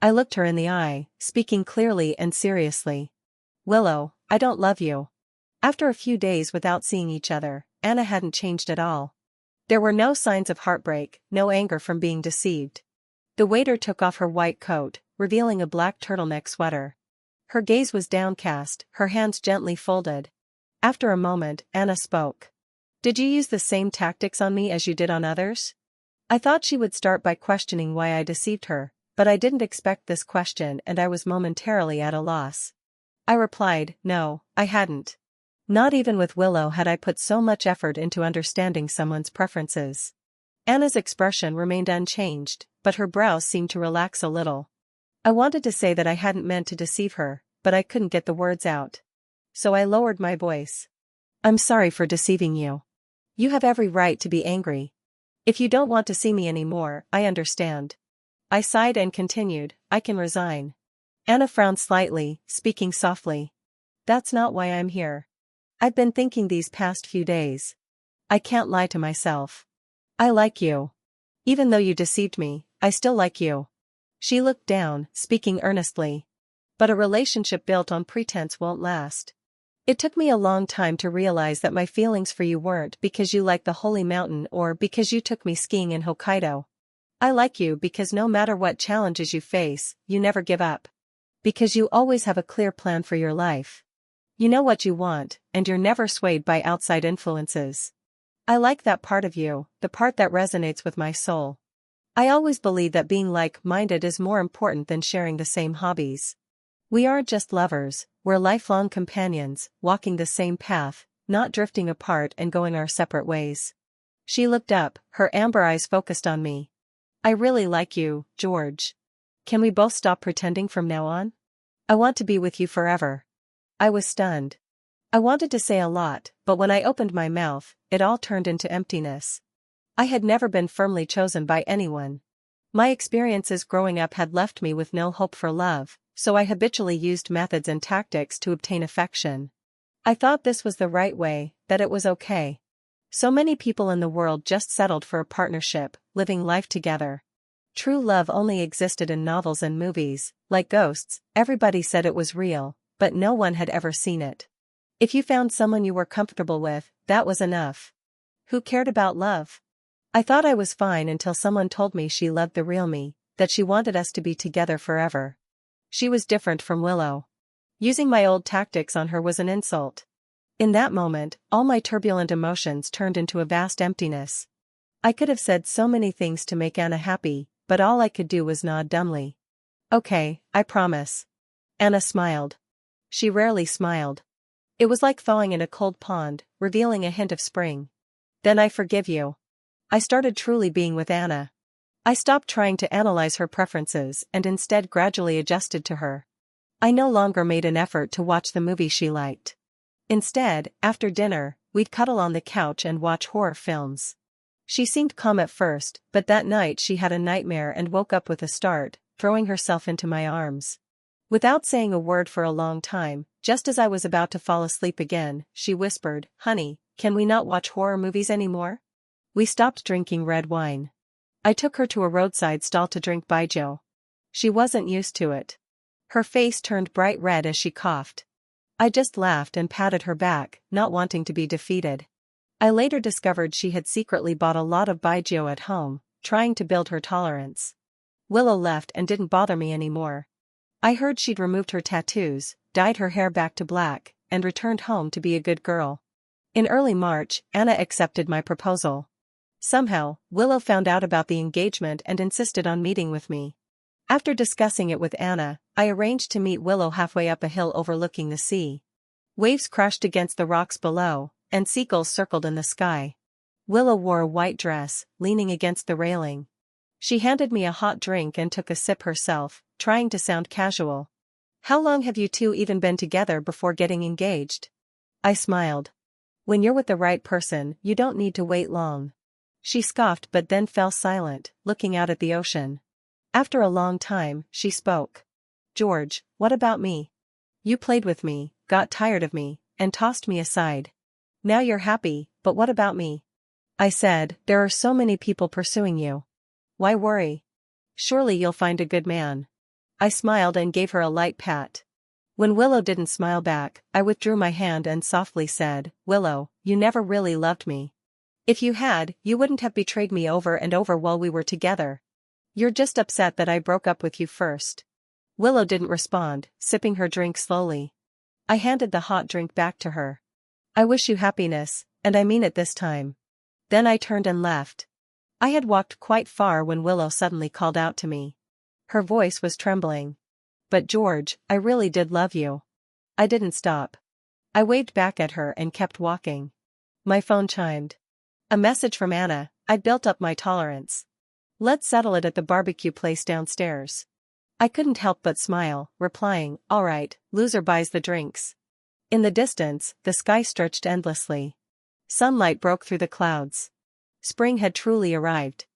A: I looked her in the eye, speaking clearly and seriously. Willow, I don't love you. After a few days without seeing each other, Anna hadn't changed at all. There were no signs of heartbreak, no anger from being deceived. The waiter took off her white coat, revealing a black turtleneck sweater. Her gaze was downcast, her hands gently folded. After a moment, Anna spoke. Did you use the same tactics on me as you did on others? I thought she would start by questioning why I deceived her, but I didn't expect this question and I was momentarily at a loss. I replied, no, I hadn't. Not even with Willow had I put so much effort into understanding someone's preferences. Anna's expression remained unchanged, but her brows seemed to relax a little. I wanted to say that I hadn't meant to deceive her, but I couldn't get the words out. So I lowered my voice. I'm sorry for deceiving you. You have every right to be angry. If you don't want to see me anymore, I understand. I sighed and continued, I can resign. Anna frowned slightly, speaking softly. That's not why I'm here. I've been thinking these past few days. I can't lie to myself. I like you. Even though you deceived me, I still like you. She looked down, speaking earnestly. But a relationship built on pretense won't last. It took me a long time to realize that my feelings for you weren't because you like the holy mountain or because you took me skiing in Hokkaido. I like you because no matter what challenges you face, you never give up. Because you always have a clear plan for your life. You know what you want, and you're never swayed by outside influences. I like that part of you, the part that resonates with my soul. I always believe that being like-minded is more important than sharing the same hobbies. We aren't just lovers, we're lifelong companions, walking the same path, not drifting apart and going our separate ways. She looked up, her amber eyes focused on me. I really like you, George. Can we both stop pretending from now on? I want to be with you forever. I was stunned. I wanted to say a lot, but when I opened my mouth, it all turned into emptiness. I had never been firmly chosen by anyone. My experiences growing up had left me with no hope for love, so I habitually used methods and tactics to obtain affection. I thought this was the right way, that it was okay. So many people in the world just settled for a partnership, living life together. True love only existed in novels and movies, like ghosts, everybody said it was real, but no one had ever seen it. If you found someone you were comfortable with, that was enough. Who cared about love? I thought I was fine until someone told me she loved the real me, that she wanted us to be together forever. She was different from Willow. Using my old tactics on her was an insult. In that moment, all my turbulent emotions turned into a vast emptiness. I could have said so many things to make Anna happy, but all I could do was nod dumbly. Okay, I promise. Anna smiled. She rarely smiled. It was like thawing in a cold pond, revealing a hint of spring. Then I forgive you. I started truly being with Anna. I stopped trying to analyze her preferences and instead gradually adjusted to her. I no longer made an effort to watch the movie she liked. Instead, after dinner, we'd cuddle on the couch and watch horror films. She seemed calm at first, but that night she had a nightmare and woke up with a start, throwing herself into my arms. Without saying a word for a long time, just as I was about to fall asleep again, she whispered, "Honey, can we not watch horror movies anymore?" We stopped drinking red wine. I took her to a roadside stall to drink baijiu. She wasn't used to it. Her face turned bright red as she coughed. I just laughed and patted her back, not wanting to be defeated. I later discovered she had secretly bought a lot of baijiu at home, trying to build her tolerance. Willow left and didn't bother me anymore. I heard she'd removed her tattoos, dyed her hair back to black, and returned home to be a good girl. In early March, Anna accepted my proposal. Somehow, Willow found out about the engagement and insisted on meeting with me. After discussing it with Anna, I arranged to meet Willow halfway up a hill overlooking the sea. Waves crashed against the rocks below, and seagulls circled in the sky. Willow wore a white dress, leaning against the railing. She handed me a hot drink and took a sip herself, trying to sound casual. "How long have you two even been together before getting engaged?" I smiled. "When you're with the right person, you don't need to wait long." She scoffed but then fell silent, looking out at the ocean. After a long time, she spoke. "George, what about me? You played with me, got tired of me, and tossed me aside. Now you're happy, but what about me?" I said, "There are so many people pursuing you. Why worry? Surely you'll find a good man." I smiled and gave her a light pat. When Willow didn't smile back, I withdrew my hand and softly said, "Willow, you never really loved me. If you had, you wouldn't have betrayed me over and over while we were together. You're just upset that I broke up with you first." Willow didn't respond, sipping her drink slowly. I handed the hot drink back to her. "I wish you happiness, and I mean it this time." Then I turned and left. I had walked quite far when Willow suddenly called out to me. Her voice was trembling. "But George, I really did love you." I didn't stop. I waved back at her and kept walking. My phone chimed. A message from Anna. I'd built up my tolerance. "Let's settle it at the barbecue place downstairs." I couldn't help but smile, replying, "All right, loser buys the drinks." In the distance, the sky stretched endlessly. Sunlight broke through the clouds. Spring had truly arrived.